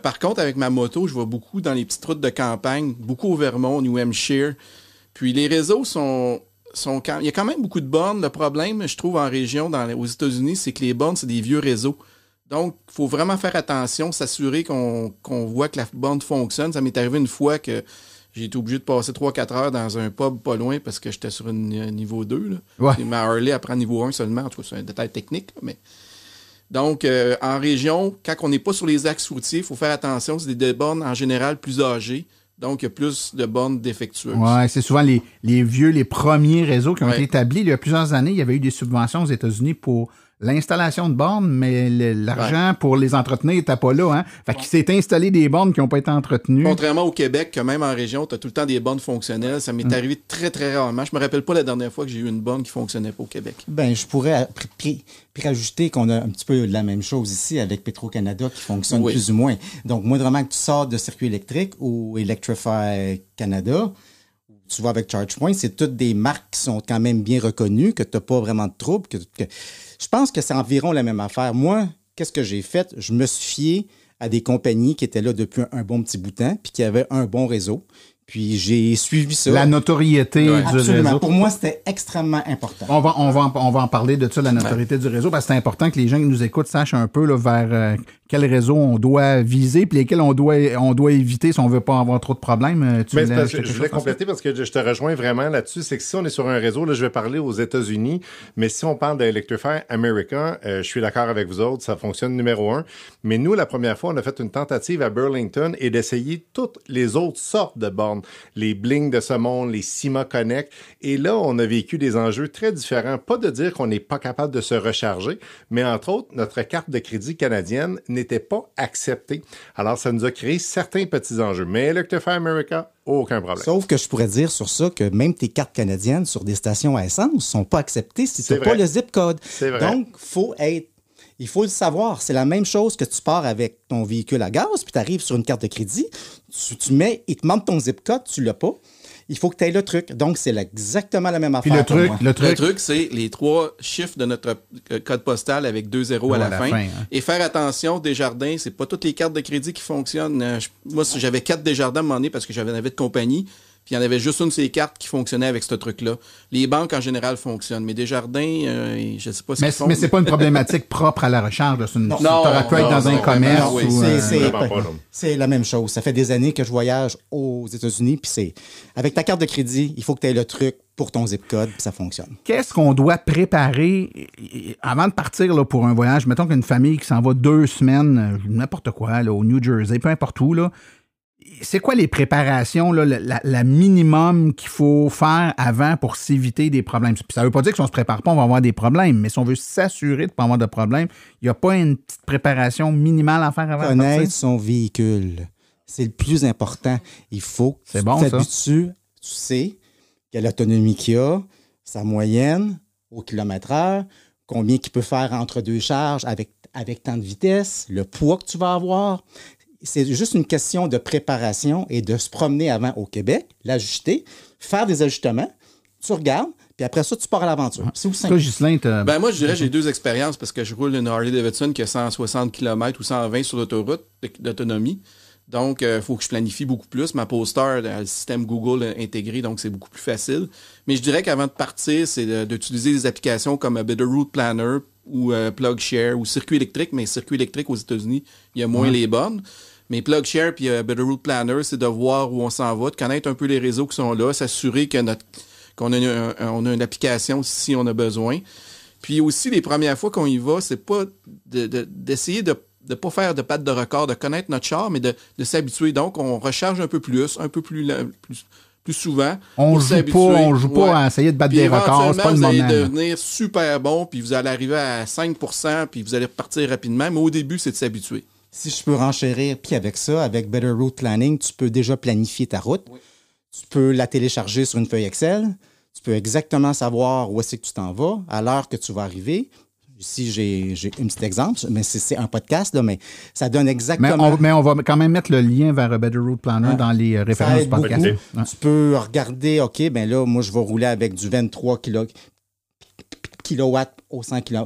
Par contre, avec ma moto, je vais beaucoup dans les petites routes de campagne, beaucoup au Vermont, New Hampshire. Puis les réseaux il y a quand même beaucoup de bornes. Le problème, je trouve, en région, aux États-Unis, c'est que les bornes, c'est des vieux réseaux. Donc, il faut vraiment faire attention, s'assurer qu'on voit que la borne fonctionne. Ça m'est arrivé une fois que j'ai été obligé de passer 3-4 heures dans un pub pas loin parce que j'étais sur un niveau 2. Là. Ouais. Ma Harley apprend niveau 1 seulement. En tout cas, c'est un détail technique. Là, mais... Donc, en région, quand on n'est pas sur les axes routiers, il faut faire attention. C'est des bornes en général plus âgées. Donc, il y a plus de bornes défectueuses. Oui, c'est souvent les premiers réseaux qui ont été établis. Il y a plusieurs années, il y avait eu des subventions aux États-Unis pour l'installation de bornes, mais l'argent pour les entretenir n'était pas là. Hein? Fait qu'il s'est installé des bornes qui n'ont pas été entretenues. Contrairement au Québec, que même en région, tu as tout le temps des bornes fonctionnelles. Ça m'est arrivé très, très rarement. Je me rappelle pas la dernière fois que j'ai eu une borne qui fonctionnait pas au Québec. Ben, je pourrais rajouter qu'on a un petit peu la même chose ici avec Petro-Canada qui fonctionne plus ou moins. Donc, moindrement que tu sors de circuit électrique ou Electrify Canada, tu vas avec ChargePoint, c'est toutes des marques qui sont quand même bien reconnues, que tu n'as pas vraiment de troubles. Je pense que c'est environ la même affaire. Moi, qu'est-ce que j'ai fait? Je me suis fié à des compagnies qui étaient là depuis un bon petit bout de temps puis qui avaient un bon réseau. Puis j'ai suivi ça. La notoriété du réseau. Pour moi, c'était extrêmement important. On va en parler de ça, la notoriété du réseau, parce que c'est important que les gens qui nous écoutent sachent un peu là, vers quel réseau on doit viser puis lesquels on doit éviter si on veut pas avoir trop de problèmes. Je voulais compléter parce que je te rejoins vraiment là-dessus. C'est que si on est sur un réseau, là, je vais parler aux États-Unis, mais si on parle d'Electrify America, je suis d'accord avec vous autres, ça fonctionne numéro 1. Mais nous, la première fois, on a fait une tentative à Burlington et d'essayer toutes les autres sortes de bornes. Les Blink de ce monde, les Cima Connect. Et là, on a vécu des enjeux très différents. Pas de dire qu'on n'est pas capable de se recharger, mais entre autres, notre carte de crédit canadienne n'était pas acceptée. Alors, ça nous a créé certains petits enjeux. Mais Electrify America, aucun problème. Sauf que je pourrais dire sur ça que même tes cartes canadiennes sur des stations à essence ne sont pas acceptées si tu n'as pas le zip code. C'est vrai. Donc, il faut le savoir. C'est la même chose que tu pars avec ton véhicule à gaz, puis tu arrives sur une carte de crédit, tu mets, il te demande ton zip code, tu l'as pas. Il faut que tu aies le truc. Donc, c'est exactement la même affaire. Puis le truc, c'est les 3 chiffres de notre code postal avec 2 zéros à la fin. Hein. Et faire attention, Desjardins, c'est pas toutes les cartes de crédit qui fonctionnent. Moi, j'avais 4 Desjardins à un moment donné parce que j'avais de compagnie. Puis il y en avait juste une de ces cartes qui fonctionnait avec ce truc-là. Les banques, en général, fonctionnent. Mais Desjardins, je ne sais pas ce qu'ils font. Mais c'est pas une problématique propre à la recharge. Tu aurais pu être dans un commerce. C'est la même chose. Ça fait des années que je voyage aux États-Unis. Puis avec ta carte de crédit, il faut que tu aies le truc pour ton zip code, puis ça fonctionne. Qu'est-ce qu'on doit préparer avant de partir là, pour un voyage? Mettons qu'une famille qui s'en va 2 semaines, n'importe quoi, là, au New Jersey, peu importe où, là. C'est quoi les préparations, là, la minimum qu'il faut faire avant pour s'éviter des problèmes? Puis ça ne veut pas dire que si on ne se prépare pas, on va avoir des problèmes, mais si on veut s'assurer de ne pas avoir de problème, il n'y a pas une petite préparation minimale à faire avant de partir? Connaître son véhicule, c'est le plus important. Il faut que tu t'habitues, tu sais quelle autonomie qu'il a, sa moyenne au kilomètre-heure, combien qu'il peut faire entre deux charges avec tant de vitesse, le poids que tu vas avoir. C'est juste une question de préparation et de se promener avant au Québec, l'ajuster, faire des ajustements, tu regardes, puis après ça, tu pars à l'aventure. C'est aussi simple. Toi, Ghislain, moi, je dirais que j'ai 2 expériences parce que je roule une Harley-Davidson qui a 160 km ou 120 sur l'autoroute d'autonomie. Donc, il faut que je planifie beaucoup plus. Ma Polestar a le système Google intégré, donc c'est beaucoup plus facile. Mais je dirais qu'avant de partir, c'est d'utiliser des applications comme Better Route Planner ou PlugShare ou Circuit électrique. Mais Circuit électrique aux États-Unis, il y a moins les bornes. Mais PlugShare puis Better Route Planner, c'est de voir où on s'en va, de connaître un peu les réseaux qui sont là, s'assurer que qu'on a on a une application si on a besoin. Puis aussi, les premières fois qu'on y va, c'est pas d'essayer de pas faire de patte de record, de connaître notre char, mais de s'habituer. Donc, on recharge un peu plus souvent. On joue pas à essayer de battre des records, c'est pas le moment. Vous allez devenir super bon, puis vous allez arriver à 5%, puis vous allez repartir rapidement. Mais au début, c'est de s'habituer. Si je peux renchérir, puis avec ça, avec Better Route Planning, tu peux déjà planifier ta route. Oui. Tu peux la télécharger sur une feuille Excel. Tu peux exactement savoir où est-ce que tu t'en vas, à l'heure que tu vas arriver. Ici, j'ai un petit exemple, mais c'est un podcast, là, mais ça donne exactement... Mais on va quand même mettre le lien vers Better Route Planner dans les références du podcast. Ouais. Tu peux regarder, OK, ben là, moi, je vais rouler avec du 23 kW au 100 kW.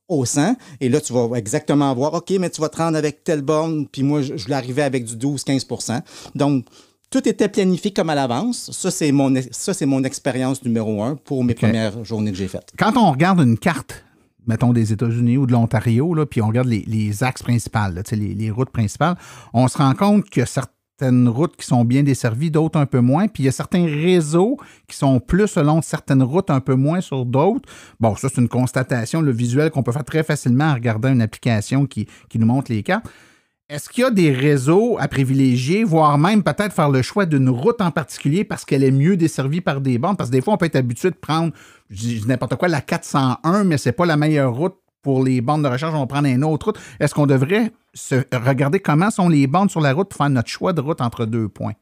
Au 100, et là, tu vas exactement voir, OK, mais tu vas te rendre avec telle borne, puis moi, je voulais arriver avec du 12-15 %. Donc, tout était planifié comme à l'avance. Ça, c'est mon expérience numéro 1 pour mes premières journées que j'ai faites. Quand on regarde une carte, mettons des États-Unis ou de l'Ontario, là, puis on regarde les axes principales, là, les routes principales, on se rend compte que certaines routes qui sont bien desservies, d'autres un peu moins, puis il y a certains réseaux qui sont plus selon certaines routes, un peu moins sur d'autres. Bon, ça, c'est une constatation, le visuel qu'on peut faire très facilement en regardant une application qui nous montre les cartes. Est-ce qu'il y a des réseaux à privilégier, voire même peut-être faire le choix d'une route en particulier parce qu'elle est mieux desservie par des bornes? Parce que des fois, on peut être habitué de prendre, je dis n'importe quoi, la 401, mais c'est pas la meilleure route pour les bornes de recharge, on va prendre une autre route. Est-ce qu'on devrait regarder comment sont les bornes sur la route pour faire notre choix de route entre 2 points?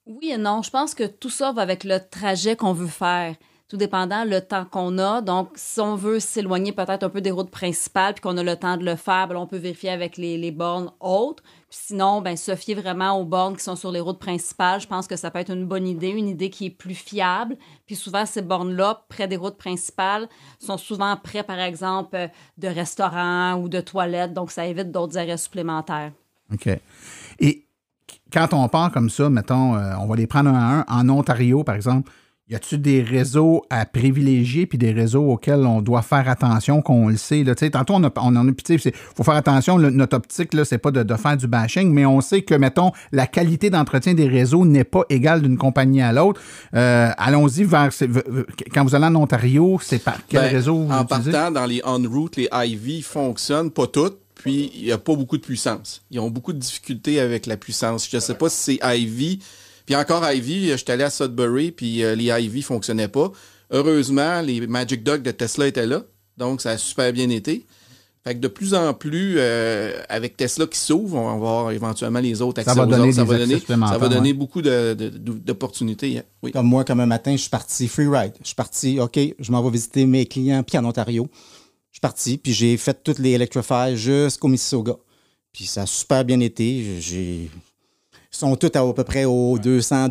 Oui et non. Je pense que tout ça va avec le trajet qu'on veut faire. Tout dépendant le temps qu'on a. Donc, si on veut s'éloigner peut-être un peu des routes principales puis qu'on a le temps de le faire, bien, on peut vérifier avec les bornes autres. Puis sinon, bien, se fier vraiment aux bornes qui sont sur les routes principales. Je pense que ça peut être une bonne idée, une idée qui est plus fiable. Puis souvent, ces bornes-là, près des routes principales, sont souvent près, par exemple, de restaurants ou de toilettes. Donc, ça évite d'autres arrêts supplémentaires. OK. Et quand on part comme ça, mettons, on va les prendre un à un. En Ontario, par exemple, y a-t-il des réseaux à privilégier puis des réseaux auxquels on doit faire attention, qu'on le sait? Là, tantôt, on en a pitié. Il faut faire attention. Notre optique, là, c'est pas de faire du bashing, mais on sait que, mettons, la qualité d'entretien des réseaux n'est pas égale d'une compagnie à l'autre. Allons-y vers... Quand vous allez en Ontario, c'est par quel réseau vous utilisez? Partant, dans les on-route, les IV fonctionnent, pas toutes. Puis, il n'y a pas beaucoup de puissance. Ils ont beaucoup de difficultés avec la puissance. Je ne sais pas si c'est IV... Puis encore Ivy, je suis allé à Sudbury, puis les Ivy ne fonctionnaient pas. Heureusement, les Magic Dog de Tesla étaient là, donc ça a super bien été. Fait que de plus en plus, avec Tesla qui s'ouvre, on va avoir éventuellement les autres accès aux autres. Ça va donner beaucoup d'opportunités. Oui. Comme moi, comme un matin, je suis parti free ride. Je suis parti, OK, je m'en vais visiter mes clients, puis en Ontario. Je suis parti, puis j'ai fait toutes les Electrify jusqu'au Mississauga. Puis ça a super bien été. Ils sont tous à peu près aux 200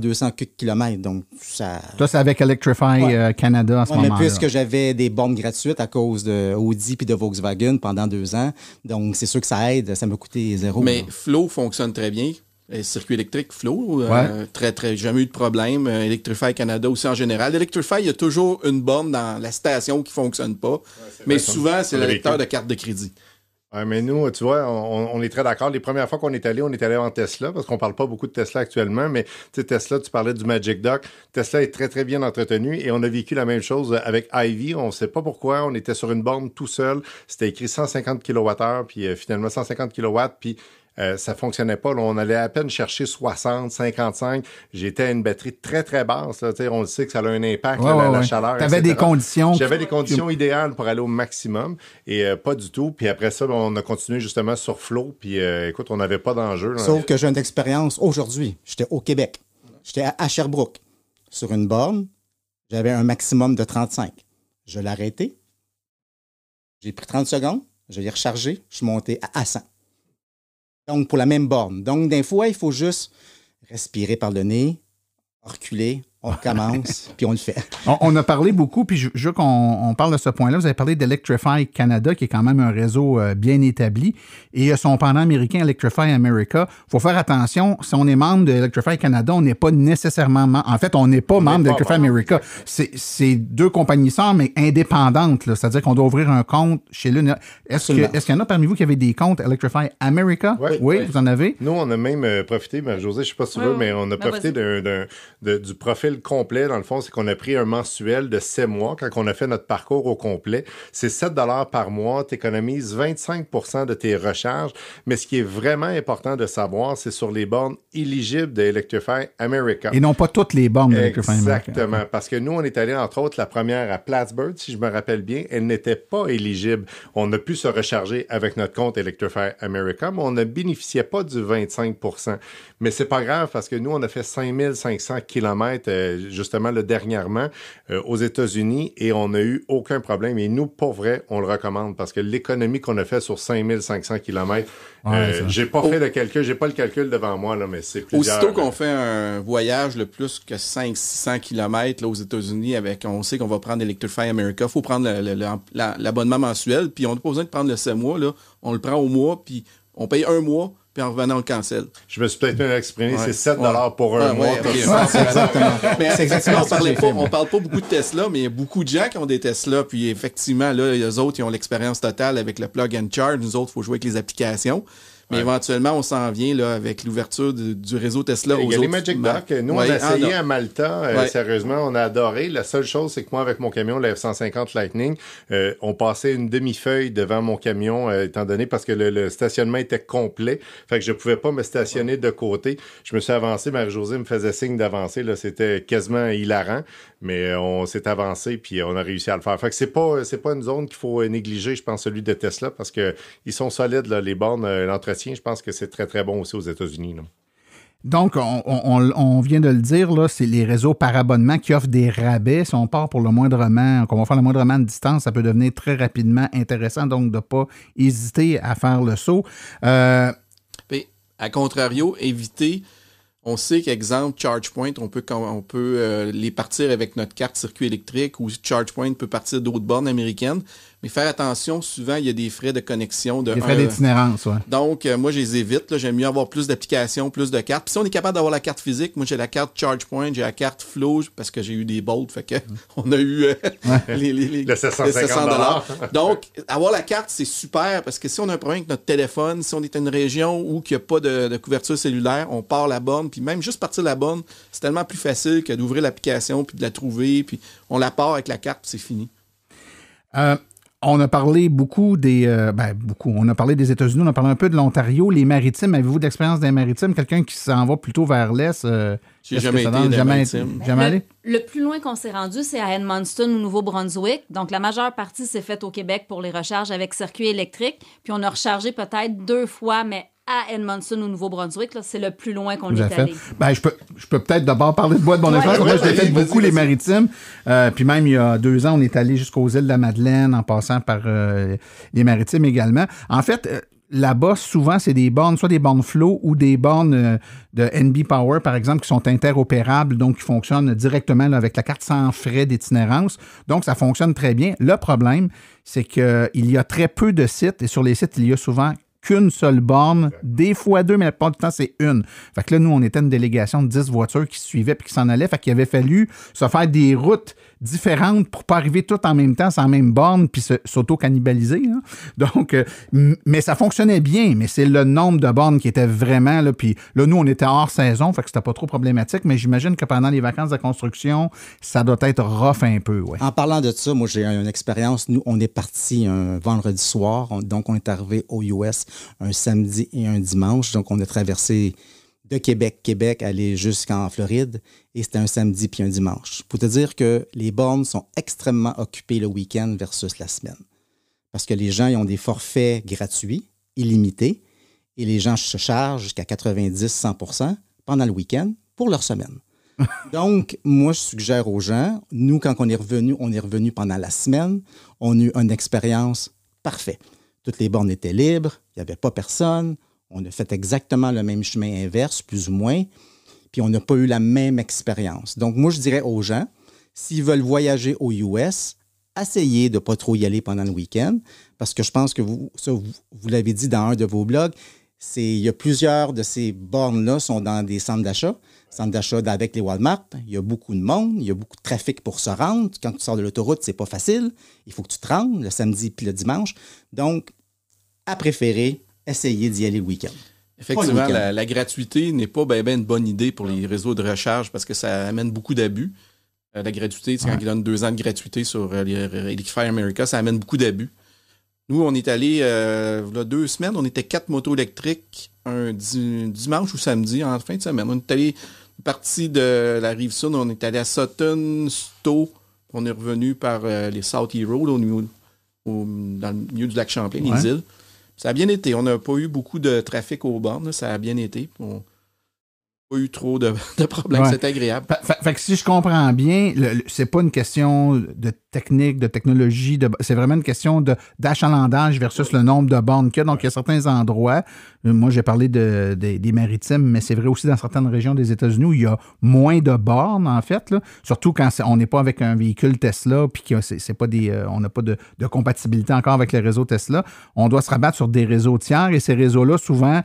km. Donc, ça... Toi, c'est avec Electrify Canada en ce moment-là. Mais puisque j'avais des bornes gratuites à cause de Audi et de Volkswagen pendant 2 ans, donc c'est sûr que ça aide. Ça m'a coûté 0. Mais Flow fonctionne très bien. Les circuits électriques Flow, très, jamais eu de problème. Electrify Canada aussi en général. Electrify, il y a toujours une borne dans la station qui ne fonctionne pas. Mais souvent, c'est le lecteur de carte de crédit. Ouais, mais nous, tu vois, on est très d'accord. Les premières fois qu'on est allé en Tesla, parce qu'on parle pas beaucoup de Tesla actuellement, mais tu sais, Tesla, tu parlais du Magic Dock. Tesla est très, très bien entretenu et on a vécu la même chose avec Ivy. On sait pas pourquoi. On était sur une borne tout seul. C'était écrit 150 kWh, puis finalement 150 kW, puis ça fonctionnait pas. Là, on allait à peine chercher 60, 55. J'étais à une batterie très, très basse. Là. On le sait que ça a un impact, la chaleur. Tu avais des conditions. J'avais des conditions idéales pour aller au maximum et pas du tout. Puis après ça, on a continué justement sur Flow. Puis écoute, on n'avait pas d'enjeu. Sauf que j'ai une expérience aujourd'hui. J'étais au Québec. J'étais à Sherbrooke. Sur une borne, j'avais un maximum de 35. Je l'ai arrêté. J'ai pris 30 secondes, je l'ai rechargé, je suis monté à 100. Donc, pour la même borne. Donc, des fois, il faut juste respirer par le nez, reculer, on recommence, puis on le fait. On a parlé beaucoup, puis je veux qu'on parle de ce point-là. Vous avez parlé d'Electrify Canada, qui est quand même un réseau bien établi, et son pendant américain, Electrify America. Il faut faire attention, si on est membre d'Electrify Canada, on n'est pas nécessairement en fait, on n'est pas membre d'Electrify America. C'est deux compagnies sœurs, mais indépendantes. Là. C'est-à-dire qu'on doit ouvrir un compte chez l'une. Est-ce qu'il y en a parmi vous qui avez des comptes Electrify America? Oui, vous en avez? Nous, on a même profité, Marie-Josée, je ne sais pas si tu veux, mais on a profité du profil complet. Dans le fond, c'est qu'on a pris un mensuel de 7 mois. Quand on a fait notre parcours au complet, c'est 7 $ par mois. Tu économises 25 % de tes recharges. Mais ce qui est vraiment important de savoir, c'est sur les bornes éligibles de Electrify America. Et non pas toutes les bornes d'Electrify America. Exactement. Parce que nous, on est allé, entre autres, la première à Plattsburgh, si je me rappelle bien, elle n'était pas éligible. On a pu se recharger avec notre compte Electrify America, mais on ne bénéficiait pas du 25 %. Mais c'est pas grave parce que nous, on a fait 5500 km justement dernièrement aux États-Unis et on n'a eu aucun problème. Et nous, pour vrai, on le recommande parce que l'économie qu'on a fait sur 5500 km, j'ai pas fait le calcul, j'ai pas le calcul devant moi, là, mais c'est plusieurs... Aussitôt qu'on fait un voyage de plus que 500-600 km là, aux États-Unis, on sait qu'on va prendre Electrify America, il faut prendre l'abonnement mensuel, puis on n'a pas besoin de prendre le 7 mois, là, on le prend au mois, puis on paye un mois, puis en revenant, on le cancelle. Je me suis peut-être bien exprimé, c'est 7 $ pour un mois. C'est exactement ça. On parle pas beaucoup de Tesla, mais il y a beaucoup de gens qui ont des Tesla, puis effectivement, là, les autres, ils ont l'expérience totale avec le plug and charge. Nous autres, il faut jouer avec les applications. Mais éventuellement, on s'en vient là, avec l'ouverture du réseau Tesla aux autres. Il y a les Magic Dock. Nous, on a essayé à Malta. Sérieusement, on a adoré. La seule chose, c'est que moi, avec mon camion, le F-150 Lightning, on passait une demi-feuille devant mon camion, étant donné parce que le stationnement était complet. Fait que je pouvais pas me stationner de côté. Je me suis avancé. Marie-Josée me faisait signe d'avancer. Là, c'était quasiment hilarant. Mais on s'est avancé puis on a réussi à le faire. Fait que c'est pas une zone qu'il faut négliger, je pense, celui de Tesla, parce que ils sont solides, là, les bornes, l'entretien. Je pense que c'est très, très bon aussi aux États-Unis. Là. Donc, on vient de le dire, là, c'est les réseaux par abonnement qui offrent des rabais. Si on part pour le moindrement, qu'on va faire le moindrement de distance, ça peut devenir très rapidement intéressant. Donc, de ne pas hésiter à faire le saut. Puis, à contrario, éviter... On sait qu'exemple, ChargePoint, on peut les partir avec notre carte circuit électrique ou ChargePoint peut partir d'autres bornes américaines. Mais faire attention, souvent, il y a des frais de connexion. Des frais d'itinérance, oui. Donc, moi, je les évite. Là. J'aime mieux avoir plus d'applications, plus de cartes. Puis si on est capable d'avoir la carte physique, moi, j'ai la carte ChargePoint, j'ai la carte Flow, parce que j'ai eu des Bolt. Fait que on a eu le 750 $. Donc, avoir la carte, c'est super parce que si on a un problème avec notre téléphone, si on est dans une région où il n'y a pas de couverture cellulaire, on part la borne. Puis même juste partir la borne, c'est tellement plus facile que d'ouvrir l'application puis de la trouver. Puis on la part avec la carte, puis c'est fini. On a parlé beaucoup on a parlé des États-Unis, on a parlé un peu de l'Ontario. Les maritimes, avez-vous de l'expérience des maritimes? Quelqu'un qui s'en va plutôt vers l'est? J'ai jamais été dans les maritimes. Jamais allé? Le plus loin qu'on s'est rendu, c'est à Edmundston, au Nouveau-Brunswick. Donc, la majeure partie s'est faite au Québec pour les recharges avec circuit électrique. Puis, on a rechargé peut-être 2 fois, mais à Edmundston, au Nouveau-Brunswick, là, c'est le plus loin qu'on est allé. Ben, je peux peut-être d'abord parler de bois de mon expérience. Moi, je l'ai fait beaucoup, les maritimes. Puis même, il y a 2 ans, on est allé jusqu'aux îles de la Madeleine en passant par les maritimes également. En fait, là-bas, souvent, c'est des bornes, soit des bornes Flow ou des bornes de NB Power, par exemple, qui sont interopérables, donc qui fonctionnent directement là, avec la carte sans frais d'itinérance. Donc, ça fonctionne très bien. Le problème, c'est qu'il y a très peu de sites, et sur les sites, il y a souvent qu'une seule borne, des fois 2, mais la plupart du temps, c'est une. Fait que là, nous, on était une délégation de 10 voitures qui suivaient puis qui s'en allaient. Fait qu'il avait fallu se faire des routes différentes pour pas arriver toutes en même temps, sans la même borne, puis s'auto-cannibaliser. Hein. Donc, mais ça fonctionnait bien, mais c'est le nombre de bornes qui était vraiment... Là, puis là, nous, on était hors saison, fait que c'était pas trop problématique, mais j'imagine que pendant les vacances de construction, ça doit être rough un peu. Ouais. En parlant de ça, moi, j'ai une expérience. Nous, on est parti un vendredi soir, donc on est arrivé aux US un samedi et un dimanche. Donc, on a traversé de Québec, aller jusqu'en Floride. Et c'était un samedi puis un dimanche. Pour te dire que les bornes sont extrêmement occupées le week-end versus la semaine. Parce que les gens, ils ont des forfaits gratuits, illimités, et les gens se chargent jusqu'à 90-100% pendant le week-end pour leur semaine. Donc, moi, je suggère aux gens, nous, quand on est revenu pendant la semaine, on a eu une expérience Parfait. Toutes les bornes étaient libres, il n'y avait pas personne. On a fait exactement le même chemin inverse, plus ou moins, puis on n'a pas eu la même expérience. Donc, moi, je dirais aux gens, s'ils veulent voyager aux US, essayez de ne pas trop y aller pendant le week-end, parce que je pense que vous l'avez dit dans un de vos blogs, il y a plusieurs de ces bornes-là sont dans des centres d'achat avec les Walmart. Il y a beaucoup de monde, il y a beaucoup de trafic pour se rendre. Quand tu sors de l'autoroute, c'est pas facile. Il faut que tu te rendes le samedi puis le dimanche. Donc, à préférer, essayez d'y aller le week-end. Effectivement, la gratuité n'est pas bien une bonne idée pour les réseaux de recharge parce que ça amène beaucoup d'abus. La gratuité, quand ils donnent 2 ans de gratuité sur Electrify America, ça amène beaucoup d'abus. Nous, on est allé, il y a 2 semaines, on était 4 motos électriques un dimanche ou samedi, en fin de semaine. On est allé, parti de la Rive-Sud, on est allé à Sutton, Stowe, on est revenu par les South Road dans le milieu du lac Champlain, les îles. Ça a bien été. On n'a pas eu beaucoup de trafic aux bornes, ça a bien été. On n'a pas eu trop de problèmes, c'est agréable. Fait que si je comprends bien, c'est pas une question de technique, de technologie, c'est vraiment une question d'achalandage versus le nombre de bornes qu'il y a. Donc, il y a certains endroits, moi j'ai parlé des maritimes, mais c'est vrai aussi dans certaines régions des États-Unis où il y a moins de bornes, en fait, là. Surtout quand on n'est pas avec un véhicule Tesla, puis c'est pas on n'a pas de compatibilité encore avec les réseaux Tesla. On doit se rabattre sur des réseaux tiers, et ces réseaux-là, souvent,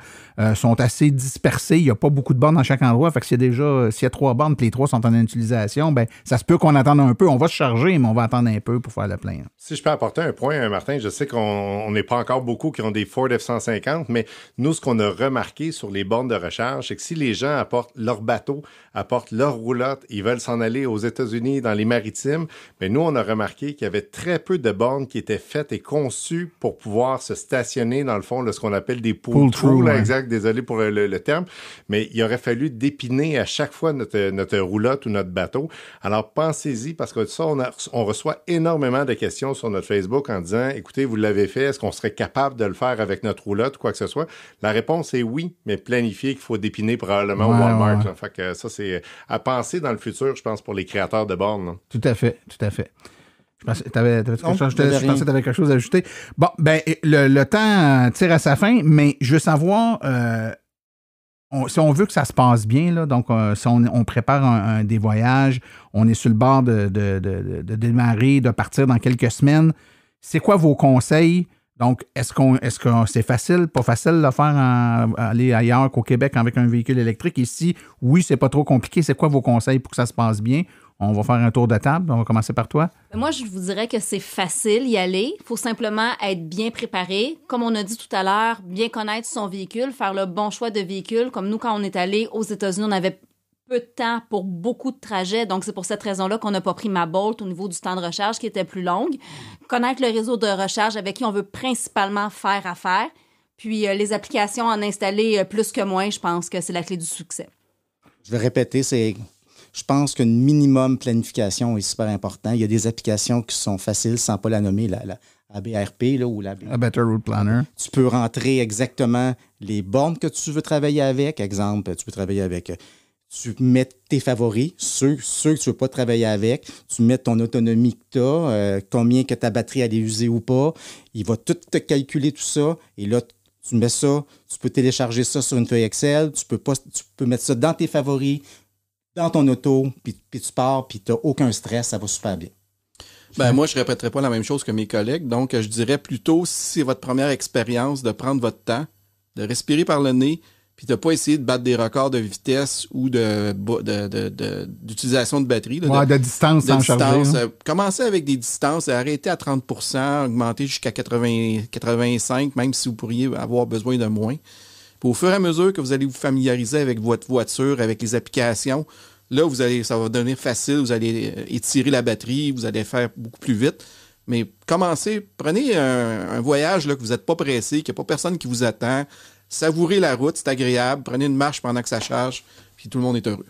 sont assez dispersés. Il n'y a pas beaucoup de bornes dans chaque endroit. Fait que s'il y a 3 bornes, puis les 3 sont en utilisation, ben ça se peut qu'on attende un peu. On va se charger, mais on va attendre un peu pour faire le plein. Si je peux apporter un point, Martin, je sais qu'on n'est pas encore beaucoup qui ont des Ford F-150, mais nous, ce qu'on a remarqué sur les bornes de recharge, c'est que si les gens apportent leur bateau, apportent leur roulotte, ils veulent s'en aller aux États-Unis, dans les maritimes, mais nous, on a remarqué qu'il y avait très peu de bornes qui étaient faites et conçues pour pouvoir se stationner, dans le fond, là, ce qu'on appelle des pull-through, exact, désolé pour le terme, mais il aurait fallu dépiner à chaque fois notre roulotte ou notre bateau. Alors, pensez-y, parce que ça, on reçoit énormément de questions sur notre Facebook en disant, écoutez, vous l'avez fait, est-ce qu'on serait capable de le faire avec notre roulotte ou quoi que ce soit? La réponse est oui, mais planifier qu'il faut dépiner probablement au Walmart. Ouais. Fait que ça, c'est à penser dans le futur, je pense, pour les créateurs de bornes. Là. Tout à fait. Je pensais que tu avais quelque chose à ajouter. Bon, ben, le temps tire à sa fin, mais je veux savoir... si on veut que ça se passe bien, là, donc si on prépare des voyages, on est sur le bord de démarrer, de partir dans quelques semaines, c'est quoi vos conseils? Donc, est-ce que c'est facile, pas facile de le faire aller ailleurs qu'au Québec avec un véhicule électrique? Et si oui, c'est pas trop compliqué, c'est quoi vos conseils pour que ça se passe bien? On va faire un tour de table. On va commencer par toi. Moi, je vous dirais que c'est facile y aller. Il faut simplement être bien préparé. Comme on a dit tout à l'heure, bien connaître son véhicule, faire le bon choix de véhicule. Comme nous, quand on est allé aux États-Unis, on avait peu de temps pour beaucoup de trajets. Donc, c'est pour cette raison-là qu'on n'a pas pris ma Bolt au niveau du temps de recharge qui était plus longue. Connaître le réseau de recharge avec qui on veut principalement faire affaire. Puis, les applications en installer plus que moins, je pense que c'est la clé du succès. Je vais répéter, je pense qu'une minimum planification est super important. Il y a des applications qui sont faciles, sans pas la nommer, la ABRP là, ou la Better Route Planner. Tu peux rentrer exactement les bornes que tu veux travailler avec. Exemple, tu peux travailler avec... Tu mets tes favoris, ceux que tu ne veux pas travailler avec. Tu mets ton autonomie que tu as, combien que ta batterie allait user ou pas. Il va tout te calculer tout ça. Et là, tu mets ça, tu peux télécharger ça sur une feuille Excel. Tu peux mettre ça dans tes favoris, dans ton auto, puis tu pars, puis tu n'as aucun stress, ça va super bien. Ben, moi, je ne répéterai pas la même chose que mes collègues. Donc, je dirais plutôt, si c'est votre première expérience, de prendre votre temps, de respirer par le nez, puis de ne pas essayer de battre des records de vitesse ou d'utilisation de batterie. Là, de distance sans charger. Commencez avec des distances, arrêtez à 30%, augmentez jusqu'à 85%, même si vous pourriez avoir besoin de moins. Puis au fur et à mesure que vous allez vous familiariser avec votre voiture, avec les applications, là, ça va devenir facile, vous allez étirer la batterie, vous allez faire beaucoup plus vite. Mais commencez, prenez un voyage là, que vous n'êtes pas pressé, qu'il n'y a pas personne qui vous attend. Savourez la route, c'est agréable. Prenez une marche pendant que ça charge, puis tout le monde est heureux.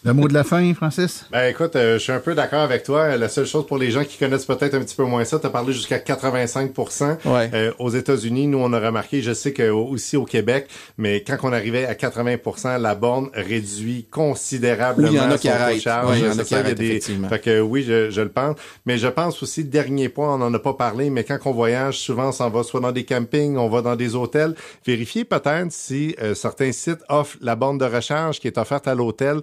Le mot de la fin, Francis? Ben écoute, je suis un peu d'accord avec toi. La seule chose pour les gens qui connaissent peut-être un petit peu moins ça, tu as parlé jusqu'à 85%. Ouais. Aux États-Unis, nous, on a remarqué, je sais que aussi au Québec, mais quand on arrivait à 80%, la borne réduit considérablement il y en a qui son arrêtent. charge. Oui, il y en a qui arrêtent, effectivement. Fait que oui, je le pense. Mais je pense aussi, dernier point, on n'en a pas parlé, mais quand on voyage, souvent, on s'en va soit dans des campings, on va dans des hôtels. Vérifiez peut-être si certains sites offrent la borne de recharge qui est offerte à l'hôtel.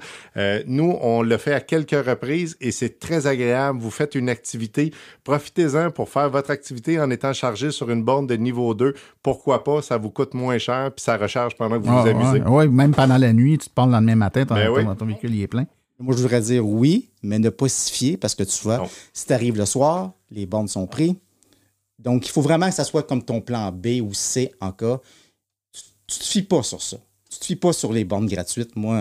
Nous, on le fait à quelques reprises et c'est très agréable. Vous faites une activité, profitez-en pour faire votre activité en étant chargé sur une borne de niveau 2. Pourquoi pas? Ça vous coûte moins cher puis ça recharge pendant que vous vous amusez. Oui, même pendant la nuit, tu te parles le lendemain matin, ton véhicule il est plein. Moi, je voudrais dire oui, mais ne pas s'y fier parce que tu vois, si tu arrives le soir, les bornes sont prises. Donc, il faut vraiment que ça soit comme ton plan B ou C en cas. Tu te fies pas sur ça. Tu te fies pas sur les bornes gratuites. Moi,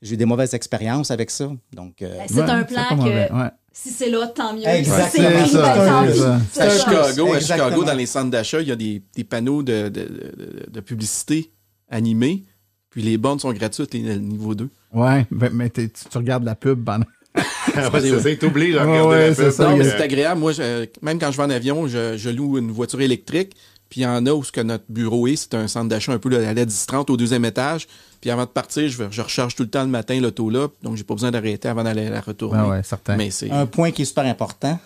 j'ai eu des mauvaises expériences avec ça. Donc, c'est un plan que si c'est là, tant mieux. Exactement. Si c'est à Chicago, dans les centres d'achat, il y a des panneaux de publicité animés. Puis les bornes sont gratuites, les niveau 2. Ouais, mais tu regardes la pub pendant... c'est t'oublies de regarder la pub. Non, mais c'est agréable. Moi, même quand je vais en avion, je loue une voiture électrique. Puis il y en a où ce que notre bureau est, c'est un centre d'achat un peu à la 10-30 au 2e étage. Puis avant de partir, je recharge tout le temps le matin l'auto là. Donc, j'ai pas besoin d'arrêter avant d'aller la retourner. Ouais, certain. Mais un point qui est super important,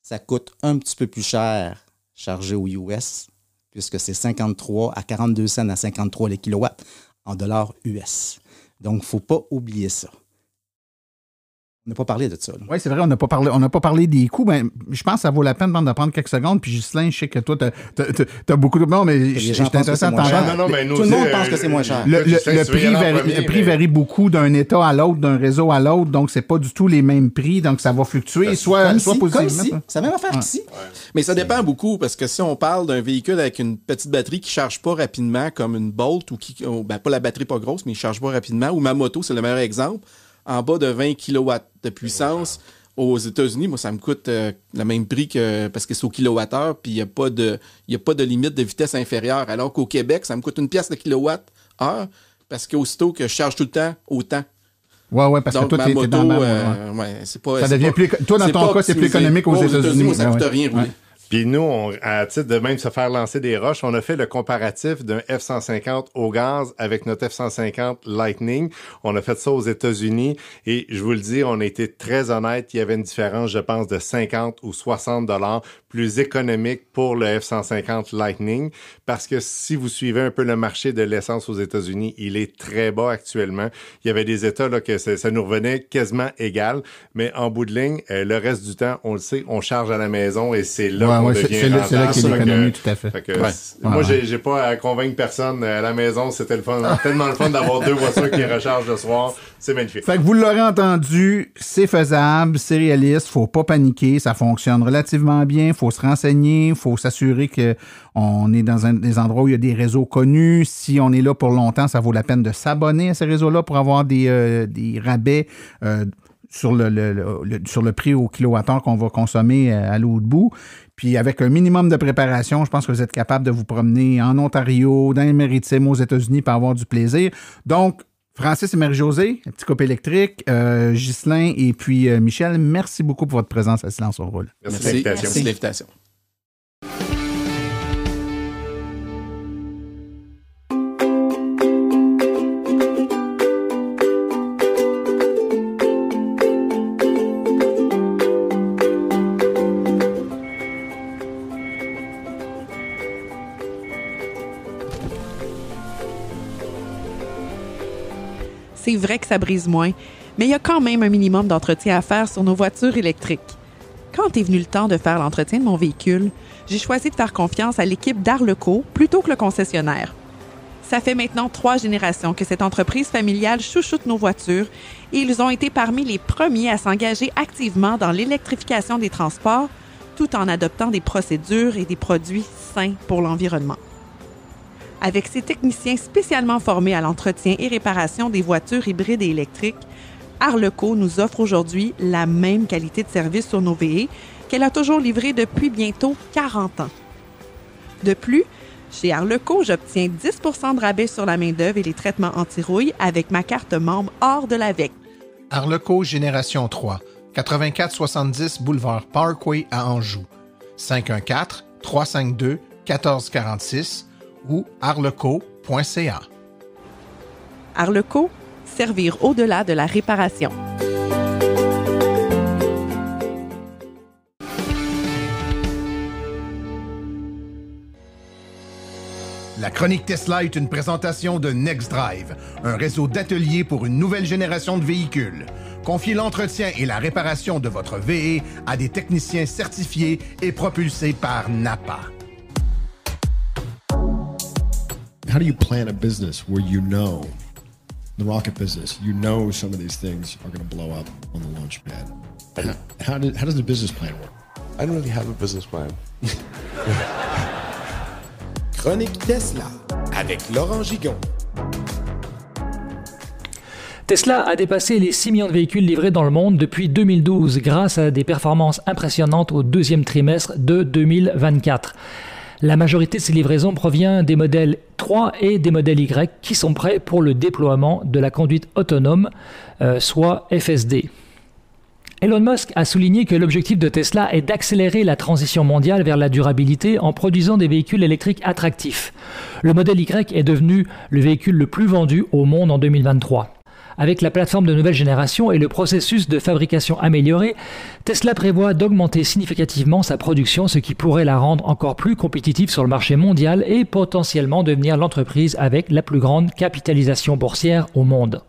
ça coûte un petit peu plus cher charger au US, puisque c'est 53 à 42 cents à 53 les kilowatts en dollars US. Donc, il ne faut pas oublier ça. On n'a pas parlé de ça. Oui, c'est vrai, on n'a pas parlé des coûts. Ben, je pense que ça vaut la peine de prendre quelques secondes. Puis Ghislain, je sais que toi, t'as beaucoup de... Non, mais je suis intéressé à t'entendre. Tout le monde pense que c'est moins cher. Le prix varie beaucoup d'un État à l'autre, d'un réseau à l'autre. Donc, c'est pas du tout les mêmes prix. Donc, ça va fluctuer, soit positivement. C'est la même affaire qu'ici. Mais ça dépend beaucoup, parce que si on parle d'un véhicule avec une petite batterie qui ne charge pas rapidement, comme une Bolt, ou pas la batterie pas grosse, mais qui ne charge pas rapidement, ou ma moto, c'est le meilleur exemple, en bas de 20 kW de puissance, aux États-Unis, moi, ça me coûte le même prix parce que c'est au kilowattheure, puis il n'y a pas de limite de vitesse inférieure. Alors qu'au Québec, ça me coûte 1 pièce de kilowattheure, parce qu'aussitôt que je charge tout le temps, autant. Ouais, parce donc, que toi, t'es dans c'est pas... Ça devient plus... Toi, dans ton cas, c'est plus économique aux États-Unis. Moi, ça ne coûte rien rouler. Puis nous, à titre de même se faire lancer des roches, on a fait le comparatif d'un F-150 au gaz avec notre F-150 Lightning. On a fait ça aux États-Unis et je vous le dis, on a été très honnête. Il y avait une différence, je pense, de 50 ou 60 $ plus économique pour le F-150 Lightning parce que si vous suivez un peu le marché de l'essence aux États-Unis, il est très bas actuellement. Il y avait des États là que ça nous revenait quasiment égal, mais en bout de ligne, le reste du temps, on le sait, on charge à la maison et c'est là qu'on devient rentable. C'est là qu'il y a l'économie, tout à fait. Moi, j'ai pas à convaincre personne à la maison. C'était le fun, tellement le fun d'avoir 2 voitures qui rechargent le soir. C'est magnifique. Fait que vous l'aurez entendu, c'est faisable, c'est réaliste, faut pas paniquer, ça fonctionne relativement bien, faut se renseigner, faut s'assurer qu'on est dans des endroits où il y a des réseaux connus. Si on est là pour longtemps, ça vaut la peine de s'abonner à ces réseaux-là pour avoir des rabais sur le prix au kilowattheure qu'on va consommer à l'autre bout. Puis avec un minimum de préparation, je pense que vous êtes capable de vous promener en Ontario, dans les Maritimes, aux États-Unis pour avoir du plaisir. Donc, Francis et Marie-Josée, un petit couple électrique, Ghislain et puis Michel, merci beaucoup pour votre présence à Silence on roule. Merci de l'invitation. C'est vrai que ça brise moins, mais il y a quand même un minimum d'entretien à faire sur nos voitures électriques. Quand est venu le temps de faire l'entretien de mon véhicule, j'ai choisi de faire confiance à l'équipe d'Arleco plutôt que le concessionnaire. Ça fait maintenant 3 générations que cette entreprise familiale chouchoute nos voitures et ils ont été parmi les premiers à s'engager activement dans l'électrification des transports tout en adoptant des procédures et des produits sains pour l'environnement. Avec ses techniciens spécialement formés à l'entretien et réparation des voitures hybrides et électriques, Arleco nous offre aujourd'hui la même qualité de service sur nos VE qu'elle a toujours livré depuis bientôt 40 ans. De plus, chez Arleco, j'obtiens 10 % de rabais sur la main-d'œuvre et les traitements anti-rouille avec ma carte membre hors de l'AVEC. Arleco Génération 3, 8470 boulevard Parkway à Anjou. 514-352-1446 ou arleco.ca. Arleco, servir au-delà de la réparation. La chronique Tesla est une présentation de NextDrive, un réseau d'ateliers pour une nouvelle génération de véhicules. Confiez l'entretien et la réparation de votre VE à des techniciens certifiés et propulsés par NAPA. How do you plan a business where you know, the rocket business, you know some of these things are going to blow up on the launch pad? How does the business plan work? I don't really have a business plan. Chronique Tesla avec Laurent Gigon. Tesla a dépassé les 6 millions de véhicules livrés dans le monde depuis 2012 grâce à des performances impressionnantes au deuxième trimestre de 2024. La majorité de ces livraisons provient des modèles 3 et des modèles Y qui sont prêts pour le déploiement de la conduite autonome, soit FSD. Elon Musk a souligné que l'objectif de Tesla est d'accélérer la transition mondiale vers la durabilité en produisant des véhicules électriques attractifs. Le modèle Y est devenu le véhicule le plus vendu au monde en 2023. Avec la plateforme de nouvelle génération et le processus de fabrication amélioré, Tesla prévoit d'augmenter significativement sa production, ce qui pourrait la rendre encore plus compétitive sur le marché mondial et potentiellement devenir l'entreprise avec la plus grande capitalisation boursière au monde.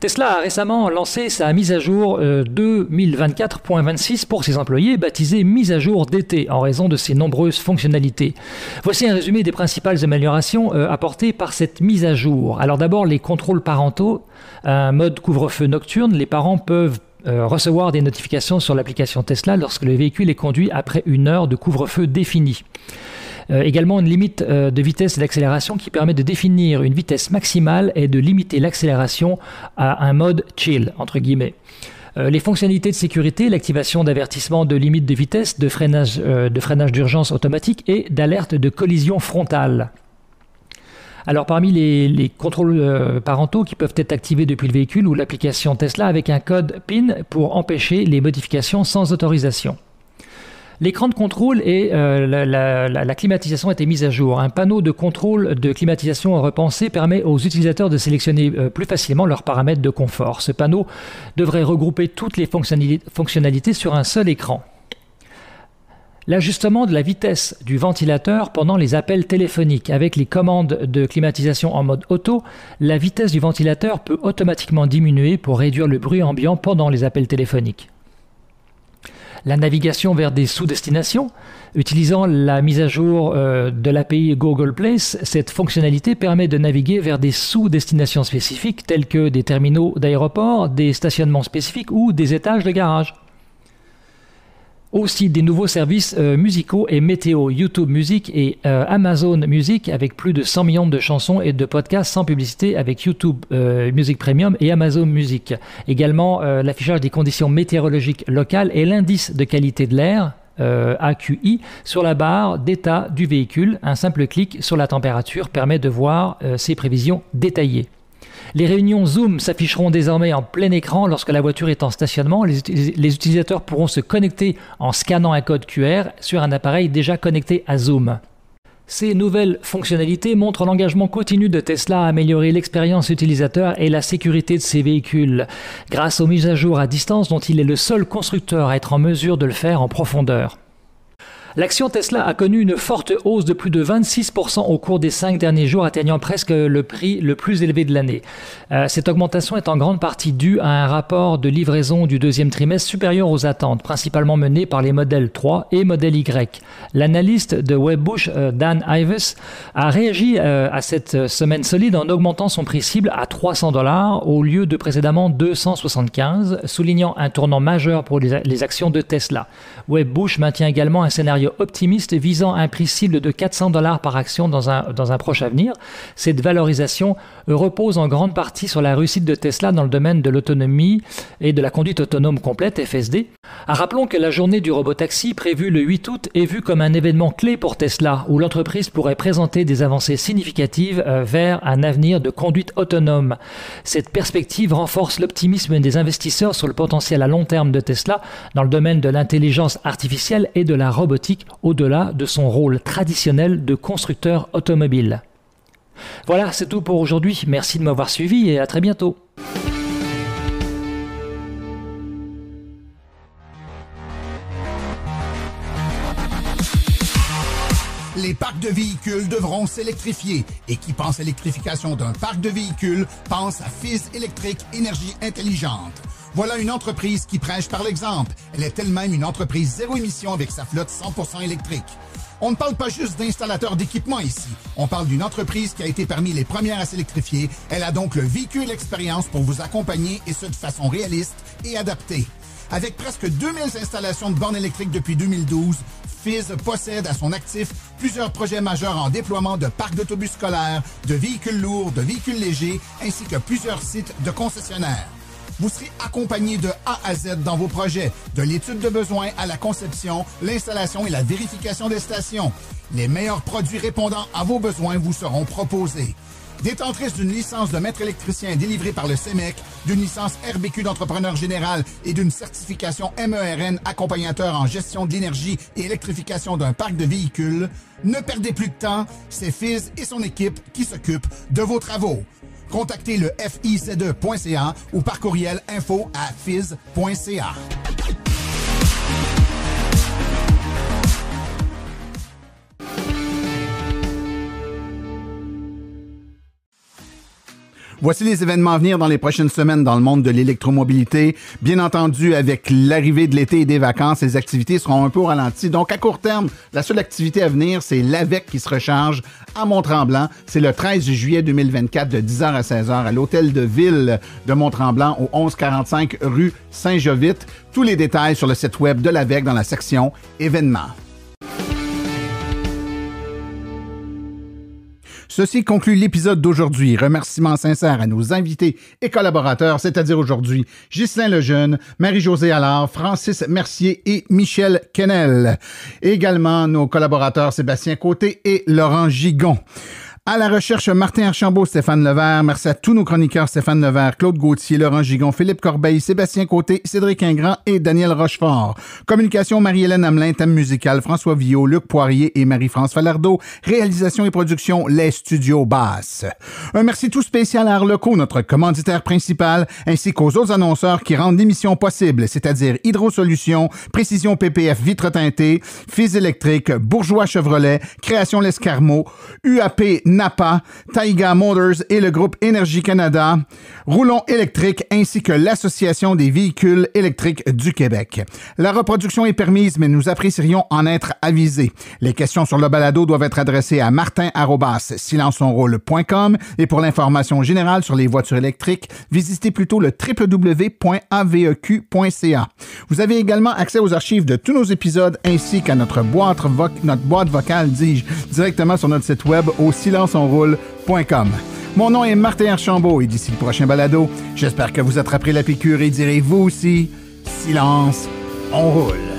Tesla a récemment lancé sa mise à jour 2024.26 pour ses employés, baptisée mise à jour d'été en raison de ses nombreuses fonctionnalités. Voici un résumé des principales améliorations apportées par cette mise à jour. Alors d'abord, les contrôles parentaux, un mode couvre-feu nocturne. Les parents peuvent recevoir des notifications sur l'application Tesla lorsque le véhicule est conduit après une heure de couvre-feu définie. Également une limite de vitesse et d'accélération qui permet de définir une vitesse maximale et de limiter l'accélération à un mode chill, entre guillemets. Les fonctionnalités de sécurité, l'activation d'avertissements de limite de vitesse, de freinage d'urgence automatique et d'alerte de collision frontale. Alors parmi les contrôles parentaux qui peuvent être activés depuis le véhicule ou l'application Tesla avec un code PIN pour empêcher les modifications sans autorisation. L'écran de contrôle et la climatisation a été mise à jour. Un panneau de contrôle de climatisation repensé permet aux utilisateurs de sélectionner plus facilement leurs paramètres de confort. Ce panneau devrait regrouper toutes les fonctionnalités sur un seul écran. L'ajustement de la vitesse du ventilateur pendant les appels téléphoniques. Avec les commandes de climatisation en mode auto, la vitesse du ventilateur peut automatiquement diminuer pour réduire le bruit ambiant pendant les appels téléphoniques. La navigation vers des sous-destinations. Utilisant la mise à jour de l'API Google Place, cette fonctionnalité permet de naviguer vers des sous-destinations spécifiques telles que des terminaux d'aéroport, des stationnements spécifiques ou des étages de garage. Aussi des nouveaux services musicaux et météo, YouTube Music et Amazon Music avec plus de 100 millions de chansons et de podcasts sans publicité avec YouTube Music Premium et Amazon Music. Également l'affichage des conditions météorologiques locales et l'indice de qualité de l'air AQI sur la barre d'état du véhicule. Un simple clic sur la température permet de voir ces prévisions détaillées. Les réunions Zoom s'afficheront désormais en plein écran lorsque la voiture est en stationnement. Les utilisateurs pourront se connecter en scannant un code QR sur un appareil déjà connecté à Zoom. Ces nouvelles fonctionnalités montrent l'engagement continu de Tesla à améliorer l'expérience utilisateur et la sécurité de ses véhicules, grâce aux mises à jour à distance dont il est le seul constructeur à être en mesure de le faire en profondeur. L'action Tesla a connu une forte hausse de plus de 26% au cours des 5 derniers jours, atteignant presque le prix le plus élevé de l'année. Cette augmentation est en grande partie due à un rapport de livraison du deuxième trimestre supérieur aux attentes, principalement mené par les modèles 3 et modèle Y. L'analyste de Wedbush, Dan Ives, a réagi à cette semaine solide en augmentant son prix cible à $300 au lieu de précédemment 275, soulignant un tournant majeur pour les actions de Tesla. Wedbush maintient également un scénario scénario optimiste visant un prix cible de $400 par action dans un proche avenir. Cette valorisation repose en grande partie sur la réussite de Tesla dans le domaine de l'autonomie et de la conduite autonome complète, FSD. Rappelons que la journée du robotaxi prévue le 8 août est vue comme un événement clé pour Tesla, où l'entreprise pourrait présenter des avancées significatives vers un avenir de conduite autonome. Cette perspective renforce l'optimisme des investisseurs sur le potentiel à long terme de Tesla dans le domaine de l'intelligence artificielle et de la robotique, au-delà de son rôle traditionnel de constructeur automobile. Voilà, c'est tout pour aujourd'hui. Merci de m'avoir suivi et à très bientôt. Les parcs de véhicules devront s'électrifier. Et qui pense à l'électrification d'un parc de véhicules pense à Fizz Électrique Énergie Intelligente. Voilà une entreprise qui prêche par l'exemple. Elle est elle-même une entreprise zéro émission avec sa flotte 100% électrique. On ne parle pas juste d'installateurs d'équipements ici. On parle d'une entreprise qui a été parmi les premières à s'électrifier. Elle a donc le véhicule expérience pour vous accompagner et ce de façon réaliste et adaptée. Avec presque 2000 installations de bornes électriques depuis 2012, Fizz possède à son actif plusieurs projets majeurs en déploiement de parcs d'autobus scolaires, de véhicules lourds, de véhicules légers, ainsi que plusieurs sites de concessionnaires. Vous serez accompagné de A à Z dans vos projets, de l'étude de besoins à la conception, l'installation et la vérification des stations. Les meilleurs produits répondant à vos besoins vous seront proposés. Détentrice d'une licence de maître électricien délivrée par le CEMEC, d'une licence RBQ d'entrepreneur général et d'une certification MERN accompagnateur en gestion de l'énergie et électrification d'un parc de véhicules, ne perdez plus de temps, c'est Fizz et son équipe qui s'occupent de vos travaux. Contactez le FIC2.ca ou par courriel info@fizz.ca. Voici les événements à venir dans les prochaines semaines dans le monde de l'électromobilité. Bien entendu, avec l'arrivée de l'été et des vacances, les activités seront un peu ralenties. Donc, à court terme, la seule activité à venir, c'est l'AVEC qui se recharge à Mont-Tremblant. C'est le 13 juillet 2024 de 10h à 16h à l'Hôtel de Ville de Mont-Tremblant au 1145 rue Saint-Jovite. Tous les détails sur le site web de l'AVEC dans la section événements. Ceci conclut l'épisode d'aujourd'hui. Remerciements sincères à nos invités et collaborateurs, c'est-à-dire aujourd'hui Ghislain Lejeune, Marie-Josée Allard, Francis Mercier et Michel Kennel. Également nos collaborateurs Sébastien Côté et Laurent Gigon. À la recherche, Martin Archambault, Stéphane Levert. Merci à tous nos chroniqueurs Stéphane Levert, Claude Gauthier, Laurent Gigon, Philippe Corbeil, Sébastien Côté, Cédric Ingrand et Daniel Rochefort. Communication, Marie-Hélène Hamelin, thème musical, François Villot, Luc Poirier et Marie-France Falardeau. Réalisation et production, les studios Basses. Un merci tout spécial à Arleco, notre commanditaire principal, ainsi qu'aux autres annonceurs qui rendent l'émission possible, c'est-à-dire Hydro Solutions, Précision PPF Vitre Teintée, Fizz Électrique, Bourgeois Chevrolet, Création L'Escarmot, UAP Napa, Taiga Motors et le groupe Énergie Canada, Roulon Électrique ainsi que l'Association des véhicules électriques du Québec. La reproduction est permise, mais nous apprécierions en être avisés. Les questions sur le balado doivent être adressées à martin@silenceonroule.com et pour l'information générale sur les voitures électriques, visitez plutôt le www.aveq.ca. Vous avez également accès aux archives de tous nos épisodes ainsi qu'à notre boîte vocale, directement sur notre site web au silenceonroule.com. Mon nom est Martin Archambault et d'ici le prochain balado, j'espère que vous attraperez la piqûre et direz vous aussi, silence, on roule.